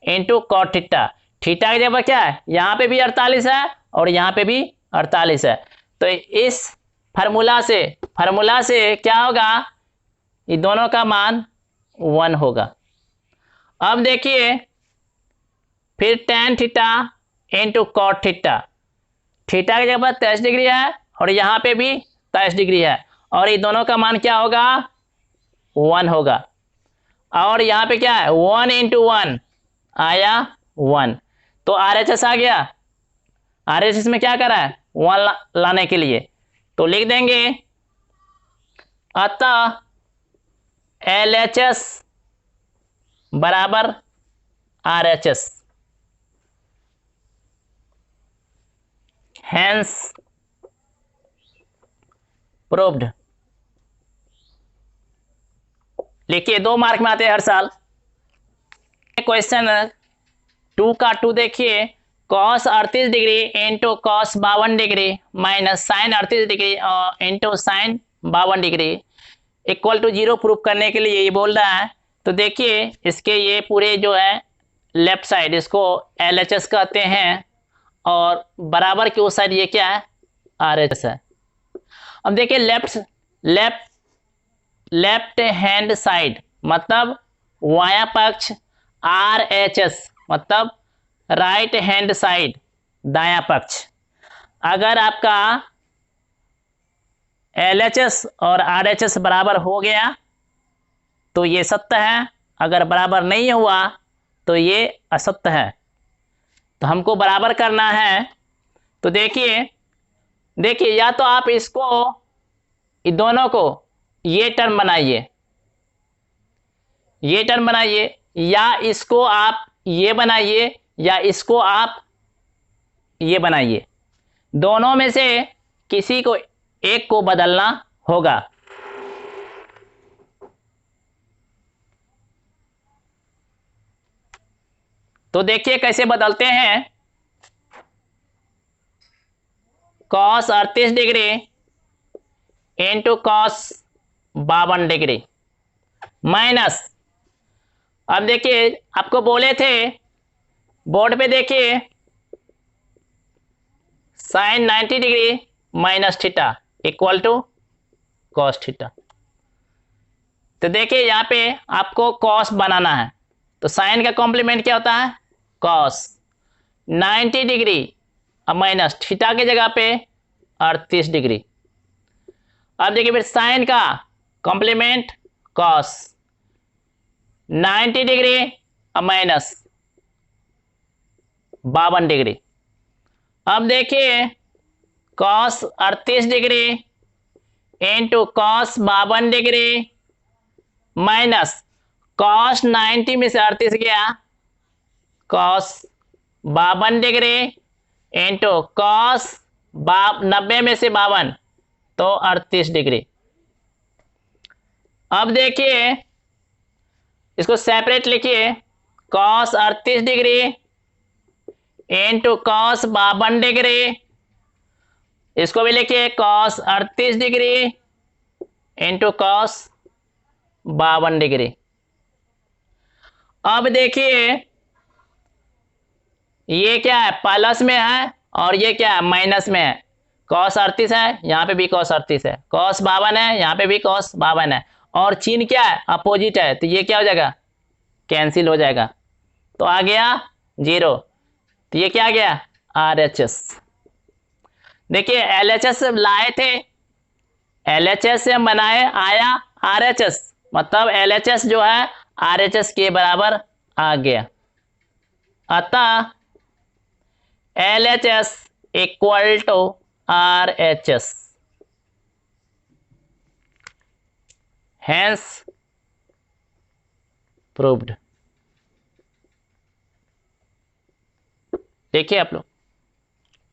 into cot theta. Theta की जगह क्या है यहाँ पे भी 48 है और यहाँ पे भी 48 है। तो इस फार्मूला से क्या होगा ये दोनों का मान 1 होगा। अब देखिए फिर tan theta into cot theta. Theta की जगह पर 23 डिग्री है और यहाँ पे भी 23 डिग्री है और ये दोनों का मान क्या होगा 1 होगा। और यहाँ पे क्या है 1 इंटू 1 आया 1 तो RHS आ गया। RHS में क्या करा है 1 लाने के लिए तो लिख देंगे अतः LHS बराबर RHS हैंस प्रूव्ड। लिखिए 2 मार्क में आते हैं हर साल। क्वेश्चन 2 का 2 देखिए cos 38 degree into cos 52 degree minus sine 38 degree into sine 52 degree equal to 0 proof करने के लिए ये बोल रहा है। तो देखिए इसके ये पूरे जो है लेफ्ट साइड इसको LHS कहते हैं और बराबर की उस साइड ये क्या है RHS है। अब देखिए लेफ्ट हैंड साइड मतलब वाया पक्ष RHS मतलब राइट हैंड साइड दाया पक्ष। अगर आपका LHS और RHS बराबर हो गया तो ये सत्य है, अगर बराबर नहीं हुआ तो ये असत्य है। तो हमको बराबर करना है। तो देखिए या तो आप इसको इन दोनों को ये टर्म बनाइए या इसको आप ये बनाइए या इसको आप ये बनाइए। दोनों में से किसी को एक को बदलना होगा। तो देखिए कैसे बदलते हैं। cos 38 degree into cos 52 degree minus, अब देखिए आपको बोले थे बोर्ड पे देखिए sine 90 degree minus theta equal to cos theta. तो देखिए यहाँ पे आपको कॉस बनाना है तो साइन का कॉम्प्लीमेंट क्या होता है कॉस 90 डिग्री अब माइनस थीटा की जगह पे 38 डिग्री। अब देखिए फिर साइन का कॉम्प्लीमेंट कॉस 90 डिग्री अब माइनस 52 डिग्री। अब देखिए cos 38 degree into cos 52 degree minus cos 90 में से 38 गया कॉस 52 डिग्री इंटू कॉस 90 में से 52 तो 38 डिग्री। अब देखिए इसको सेपरेट लिखिए cos 38 degree into cos 52 degree, इसको भी लिखिए cos 38 degree into cos 52 degree. अब देखिए ये क्या है प्लस में है और ये क्या है माइनस में है। कॉस 38 है यहाँ पे भी कॉस 38 है, कॉस 52 है यहाँ पे भी कॉस 52 है और चिन्ह क्या है अपोजिट है तो ये क्या हो जाएगा कैंसिल हो जाएगा, तो आ गया 0। तो ये क्या आ गया, RHS। देखिए LHS लाए थे, LHS से हम बनाए, आया RHS, मतलब LHS जो है RHS के बराबर आ गया। अतः LHS equal to RHS, hence proved. देखिए आप लोग,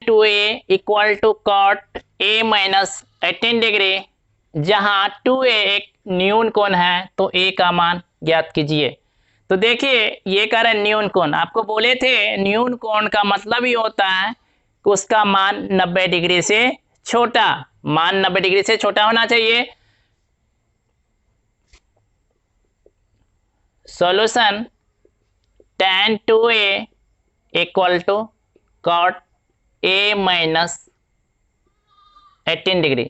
2a equal to cot a minus 18 degree, जहां 2a एक न्यून कोण है तो a का मान ज्ञात कीजिए। तो देखिए ये कह रहे हैं न्यून कोण, आपको बोले थे न्यून कोण का मतलब ही होता है कि उसका मान 90 डिग्री से छोटा, मान 90 डिग्री से छोटा होना चाहिए। Solution tan 2a equal to cot a minus 18 degree.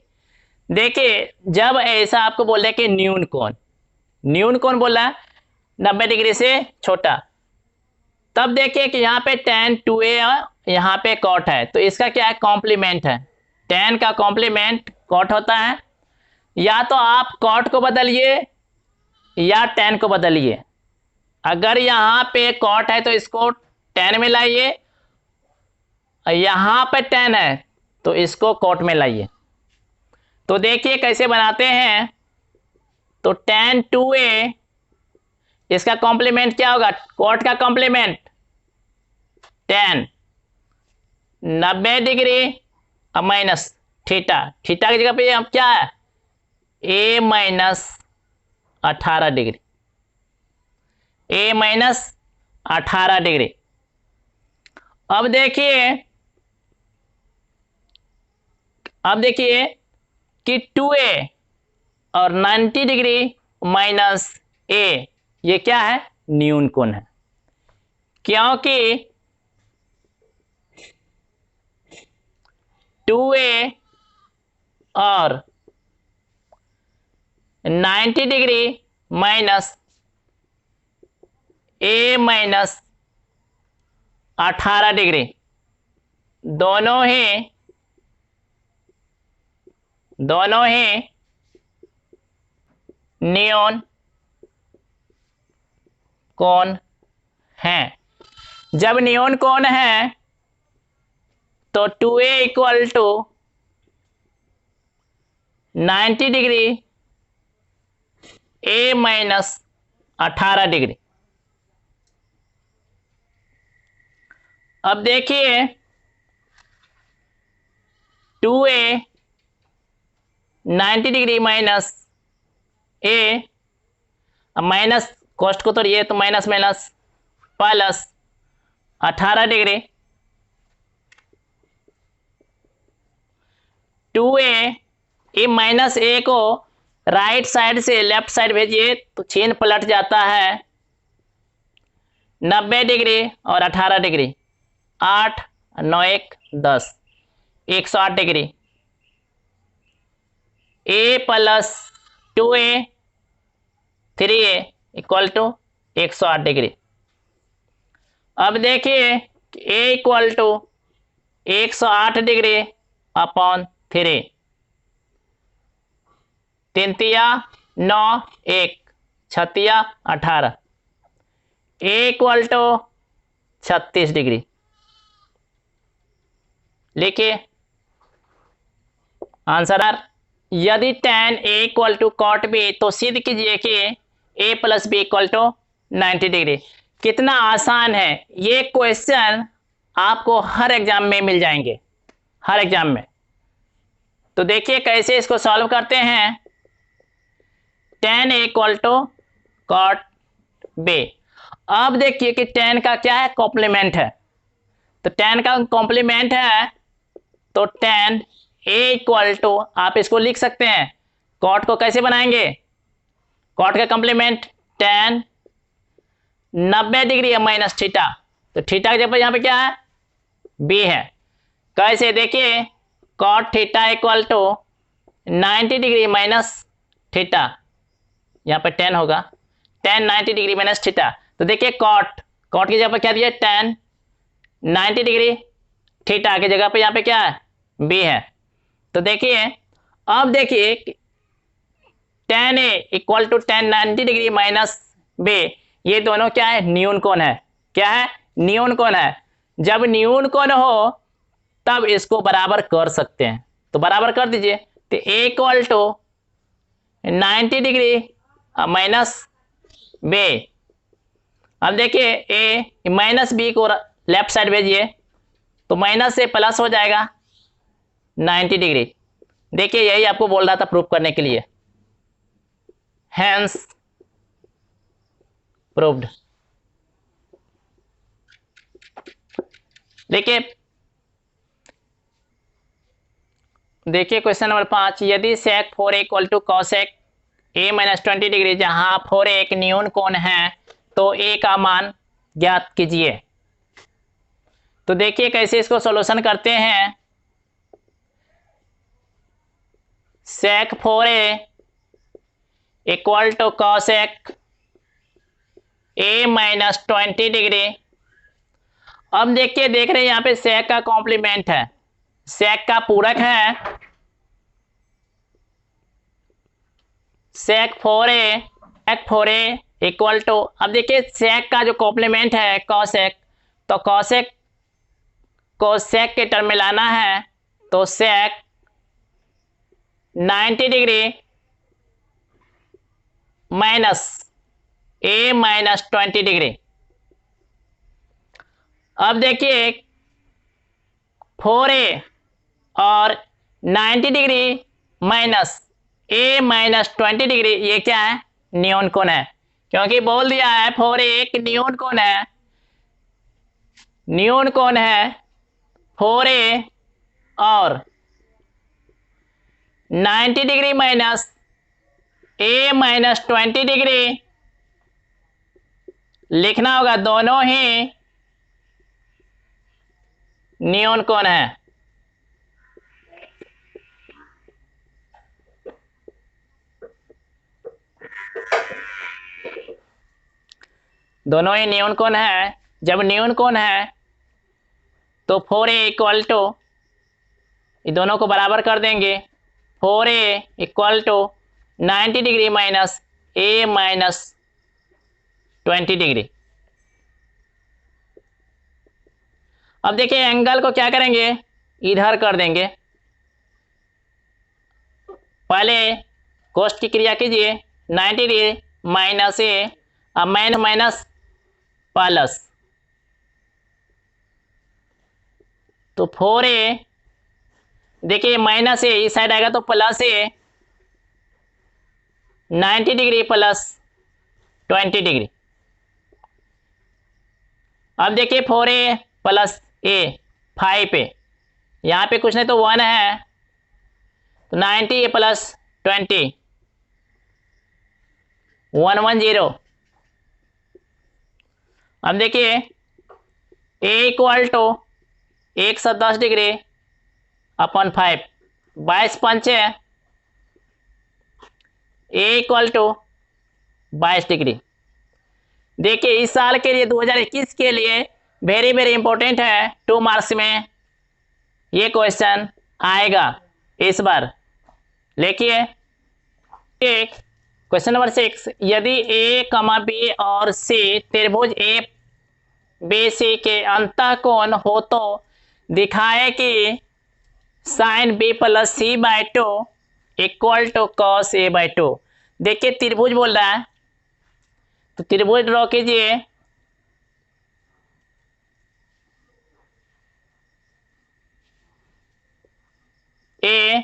देखिए जब ऐसा आपको बोल रहे कि न्यून कोण बोला है 90 डिग्री से छोटा, तब देखिए कि यहाँ पे tan 2a और यहाँ पे कॉट है, तो इसका क्या है, कॉम्प्लीमेंट है। tan का कॉम्प्लीमेंट कॉट होता है, या तो आप कॉट को बदलिए या tan को बदलिए। अगर यहाँ पे कॉट है तो इसको tan में लाइए, यहाँ पे tan है तो इसको कॉट में लाइए। तो देखिए कैसे बनाते हैं, तो tan 2a इसका कॉम्प्लीमेंट क्या होगा, कॉट का कॉम्प्लीमेंट tan 90 डिग्री और माइनस थीटा, थीटा की जगह पे अब क्या है, a minus 18 degree, a minus 18 degree. अब देखिए कि 2a और 90 डिग्री माइनस a ये क्या है, न्यून कोण है, क्योंकि 2a और 90 degree minus a minus 18 degree दोनों ही न्यून कोण हैं। जब न्यून कोण है तो 2a equal to 90 degree a minus 18 degree. अब देखिए 2a 90 degree minus a, minus cost को तो ये तो minus minus plus 18 degree, 2a ये माइनस a को राइट साइड से लेफ्ट साइड भेजिए तो चिन्ह पलट जाता है, 90 डिग्री और 18 degree, 8 9 1 10, 108 degree, a plus 2a 3a equal to 108 degree. अब देखिए a equal to 108 degree upon 3, 3 तिया 9 1 छतिया 18, a इक्वल टू 36 डिग्री। लिखिए आंसर, यदि tan a equal to cot b तो सिद्ध कीजिए कि a plus B equal to 90 degree. कितना आसान है, ये क्वेश्चन आपको हर एग्जाम में मिल जाएंगे, हर एग्जाम में। तो देखिए कैसे इसको सॉल्व करते हैं, tan a equal to cot b। अब देखिए कि tan का क्या है, कॉम्प्लीमेंट है, तो tan का कॉम्प्लीमेंट है तो tan a इक्वल टू, आप इसको लिख सकते हैं, कॉट को कैसे बनाएंगे, कॉट का complement tan 90 degree minus theta, तो थीटा के जगह यहाँ पे क्या है, b है। कैसे, देखिए cot theta equal to 90 degree minus theta, यहाँ पे tan होगा, tan 90 डिग्री माइनस थीटा, तो देखिए कॉट, कॉट की जगह पर क्या दिया, tan 90 डिग्री, थीटा की जगह पे यहाँ पे क्या है, बी है। तो देखिए अब देखिए tan A equal to tan 90 degree minus B, ये दोनों क्या है, न्यून कोण है। क्या है, न्यून कोण है। जब न्यून कोण हो तब इसको बराबर कर सकते हैं, तो बराबर कर दीजिए। तो A equal to 90 degree minus B. अब देखिए ए माइनस बी को लेफ्ट साइड भेजिए, तो माइनस से प्लस हो जाएगा 90 डिग्री। देखिए यही आपको बोल रहा था प्रूफ करने के लिए, हैंस प्रूव्ड। देखिए देखिए क्वेश्चन नंबर 5, यदि sec 4 equal to cosec a minus 20 degree, जहां 4 एक न्यून कोण है तो a का मान ज्ञात कीजिए। तो देखिए कैसे इसको सॉल्यूशन करते हैं। sec 4a equal to cosec a minus 20 degree. अब देखिए देख रहे हैं यहाँ पे sec का कॉम्प्लीमेंट है, sec का पूरक है, sec 4a इक्वल टू, अब देखिए sec का जो कॉम्प्लीमेंट है cosec, तो cosec को sec के टर्म में लाना है, तो sec 90 degree minus a minus 20 degree. अब देखिए 4a और 90 degree minus a minus 20 degree, ये क्या है, न्यून कोण है, क्योंकि बोल दिया है 4a एक न्यून कोण है, न्यून कोण है 4a और 90 degree minus a minus 20 degree लिखना होगा, दोनों ही न्यून कोण है। दोनों ही न्यून कोण है। जब न्यून कोण है तो 4a इक्वल टू, ये दोनों को बराबर कर देंगे, 4a equal to 90 degree minus a minus 20 degree. अब देखिए एंगल को क्या करेंगे, इधर कर देंगे। पहले कोष्ट की क्रिया कीजिए, 90 डिग्री माइनस ए, अब माइनस प्लस, तो 4a, देखिए माइनस ए इस साइड आएगा तो प्लस ए, 90 डिग्री प्लस 20 डिग्री। अब देखिए 4a प्लस ए 5a, यहाँ पे कुछ नहीं तो 1 है, तो 90 प्लस 20 110। अब देखिए a इक्वल टू 110 डिग्री अपन 5, 22 पंचे, a इक्वल टू 22 डिग्री। देखिए इस साल के लिए 2021 के लिए वेरी वेरी इंपॉर्टेंट है, 2 मार्क्स में ये क्वेश्चन आएगा इस बार। देखिए क्वेश्चन नंबर 6, यदि ए कमा बी और सी त्रिभुज ए बी सी के अंतःकोण हो तो दिखाए कि sine B plus C by two equal to cos A by two. देखिए त्रिभुज बोल रहा है, तो त्रिभुज ड्रॉ कीजिए। ए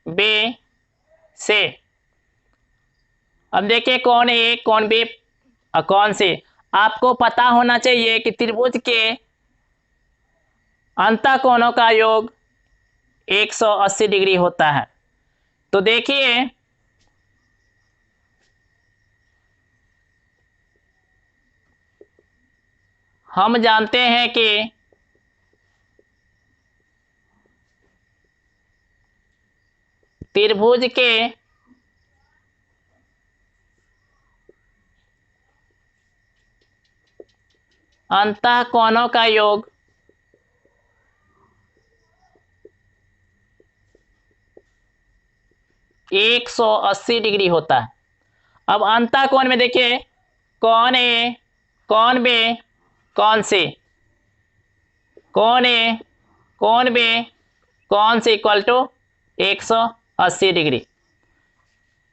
बी सी, अब देखिए कौन ए कौन बी और कौन सी, आपको पता होना चाहिए कि त्रिभुज के अंतःकोणों का योग 180 डिग्री होता है। तो देखिए हम जानते हैं कि त्रिभुज के अंतः कोणों का योग 180 डिग्री होता है। अब अंतः कोण में देखिए, कौन ए, कौन बे, कौन से, कौन ए, कौन बे, कौन से इक्वल टू 180 डिग्री।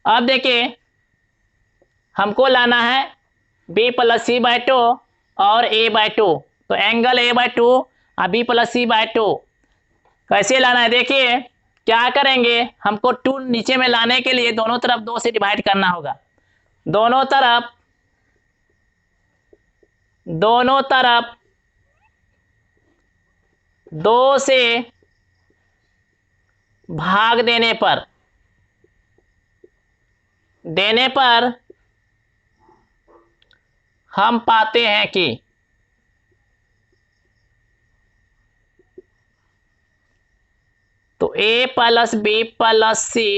अब देखिए हमको लाना है बी प्लस सी बाय 2 और ए बाय 2, तो एंगल ए बाय 2 और बी प्लस सी बाय 2 कैसे लाना है? देखिए क्या करेंगे, हमको 2 नीचे में लाने के लिए दोनों तरफ 2 से डिवाइड करना होगा। दोनों तरफ 2 से भाग देने पर हम पाते हैं कि तो a plus B plus C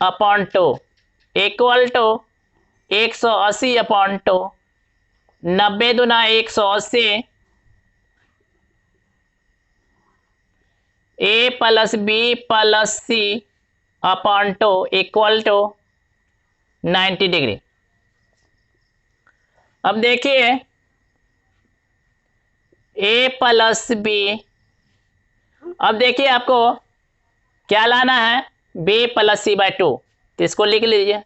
upon 2 equal to 180 upon 2, 90 दूना 180, a plus B plus C upon 2 equal to 90 degree. अब देखिए a प्लस बी, अब देखिए आपको क्या लाना है, b प्लस सी बाय 2, तो इसको लिख लीजिए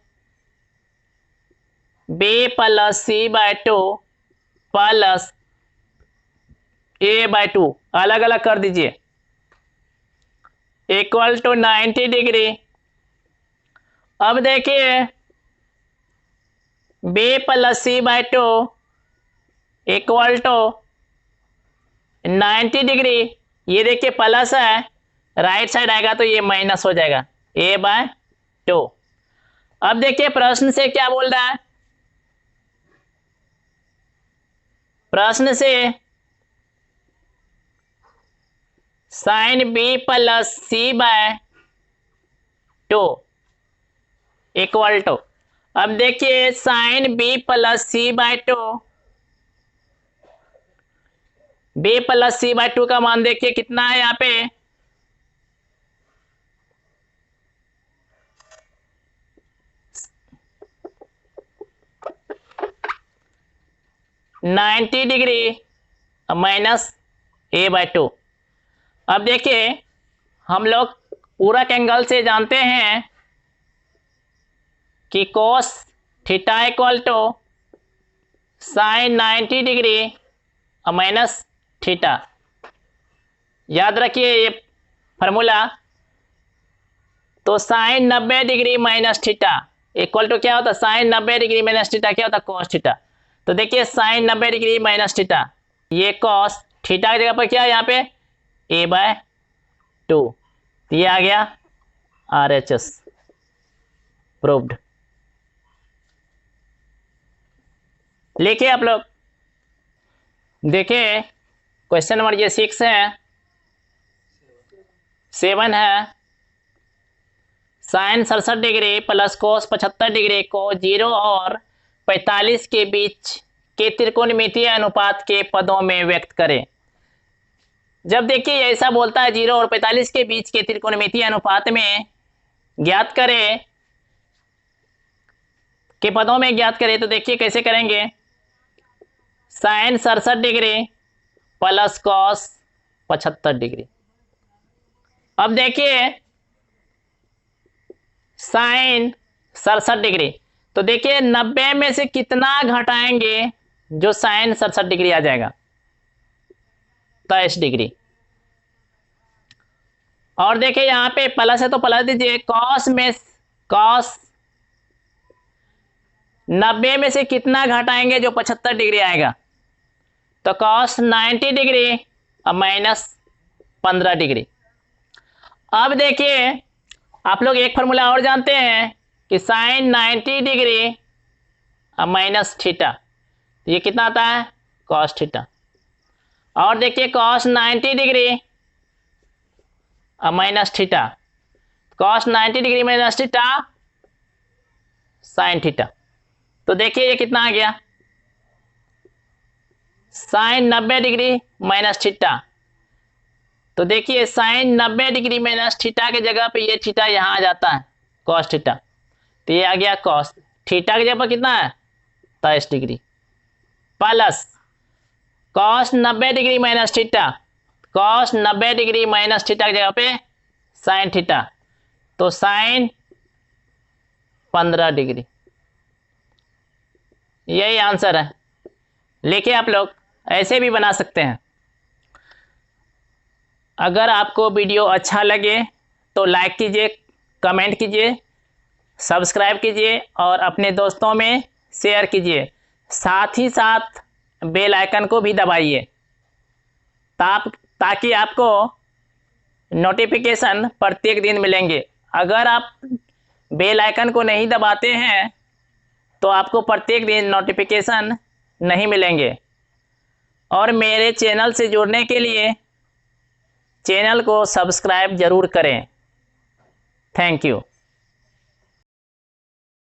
b plus C by 2 plus a by 2 अलग अलग कर दीजिए इक्वल टू 90 डिग्री। अब देखिए b plus C by 2 equal to 90 degree, ये देखिए प्लस है, राइट साइड आएगा तो ये माइनस हो जाएगा a बाय 2। अब देखिए प्रश्न से क्या बोल रहा है, प्रश्न से sine B plus C by 2 equal to, अब देखिए sine B plus C by 2, B plus C by 2 का मान देखिए कितना है यहाँ पे, ninety degree minus a by 2। अब देखिए हम लोग पूरक एंगल से जानते हैं कि cos theta equal to sine 90 degree minus theta. याद रखिए ये फार्मूला, तो sine 90 degree minus theta equal to क्या होता है, साइन 90 डिग्री माइनस थीटा क्या होता है, कॉस थीटा। तो देखिए साइन 90 डिग्री माइनस थीटा, ये कॉस थीटा की जगह पर क्या है यहाँ पे a बाय 2, ये आ गया RHS प्रूव्ड। लिखिए आप लोग, देखिए क्वेश्चन नंबर ये 6 है, 7 है, sine 67 degree plus cos 75 degree को 0 और 45 के बीच के त्रिकोणमितीय अनुपात के पदों में व्यक्त करें। जब देखिए ऐसा बोलता है 0 और 45 के बीच के त्रिकोणमितीय अनुपात में ज्ञात करें, के पदों में ज्ञात करें, तो देखिए कैसे करेंगे, sine 67 degree plus cos 75 degree. अब देखिए साइन 67 डिग्री, तो देखिए 90 में से कितना घटाएंगे जो साइन 67 डिग्री आ जाएगा, 23 डिग्री। और देखिए यहाँ पे प्लस है तो प्लस दीजिए, कॉस में कॉस 90 में से कितना घटाएंगे जो 75 डिग्री आएगा, तो कॉस 90 डिग्री और माइनस 15 डिग्री। अब देखिए आप लोग एक फार्मूला और जानते हैं कि साइन 90 डिग्री और माइनस थीटा, ये कितना आता है, कॉस थीटा। और देखिए कॉस 90 डिग्री और minus theta, cos 90 degree minus theta sine theta, तो देखिए ये कितना आ गया, साइन 90 डिग्री माइनस थीटा। तो देखिए साइन 90 डिग्री माइनस थीटा के जगह पे ये थीटा यहाँ आ जाता है कॉस थीटा, तो ये आ गया कॉस थीटा की जगह पर कितना है 23 degree, plus cos 90 degree minus theta, cos 90 degree minus theta की जगह पे साइन थीटा, तो साइन 15 डिग्री। यही आंसर है। लिखिए आप लोग ऐसे भी बना सकते हैं। अगर आपको वीडियो अच्छा लगे तो लाइक कीजिए, कमेंट कीजिए, सब्सक्राइब कीजिए और अपने दोस्तों में शेयर कीजिए। साथ ही साथ बेल आइकन को भी दबाइए ताकि आपको नोटिफिकेशन प्रत्येक दिन मिलेंगे। अगर आप बेल आइकन को नहीं दबाते हैं तो आपको प्रत्येक दिन नोटिफिकेशन नहीं मिलेंगे। और मेरे चैनल से जुड़ने के लिए चैनल को सब्सक्राइब ज़रूर करें। Thank you.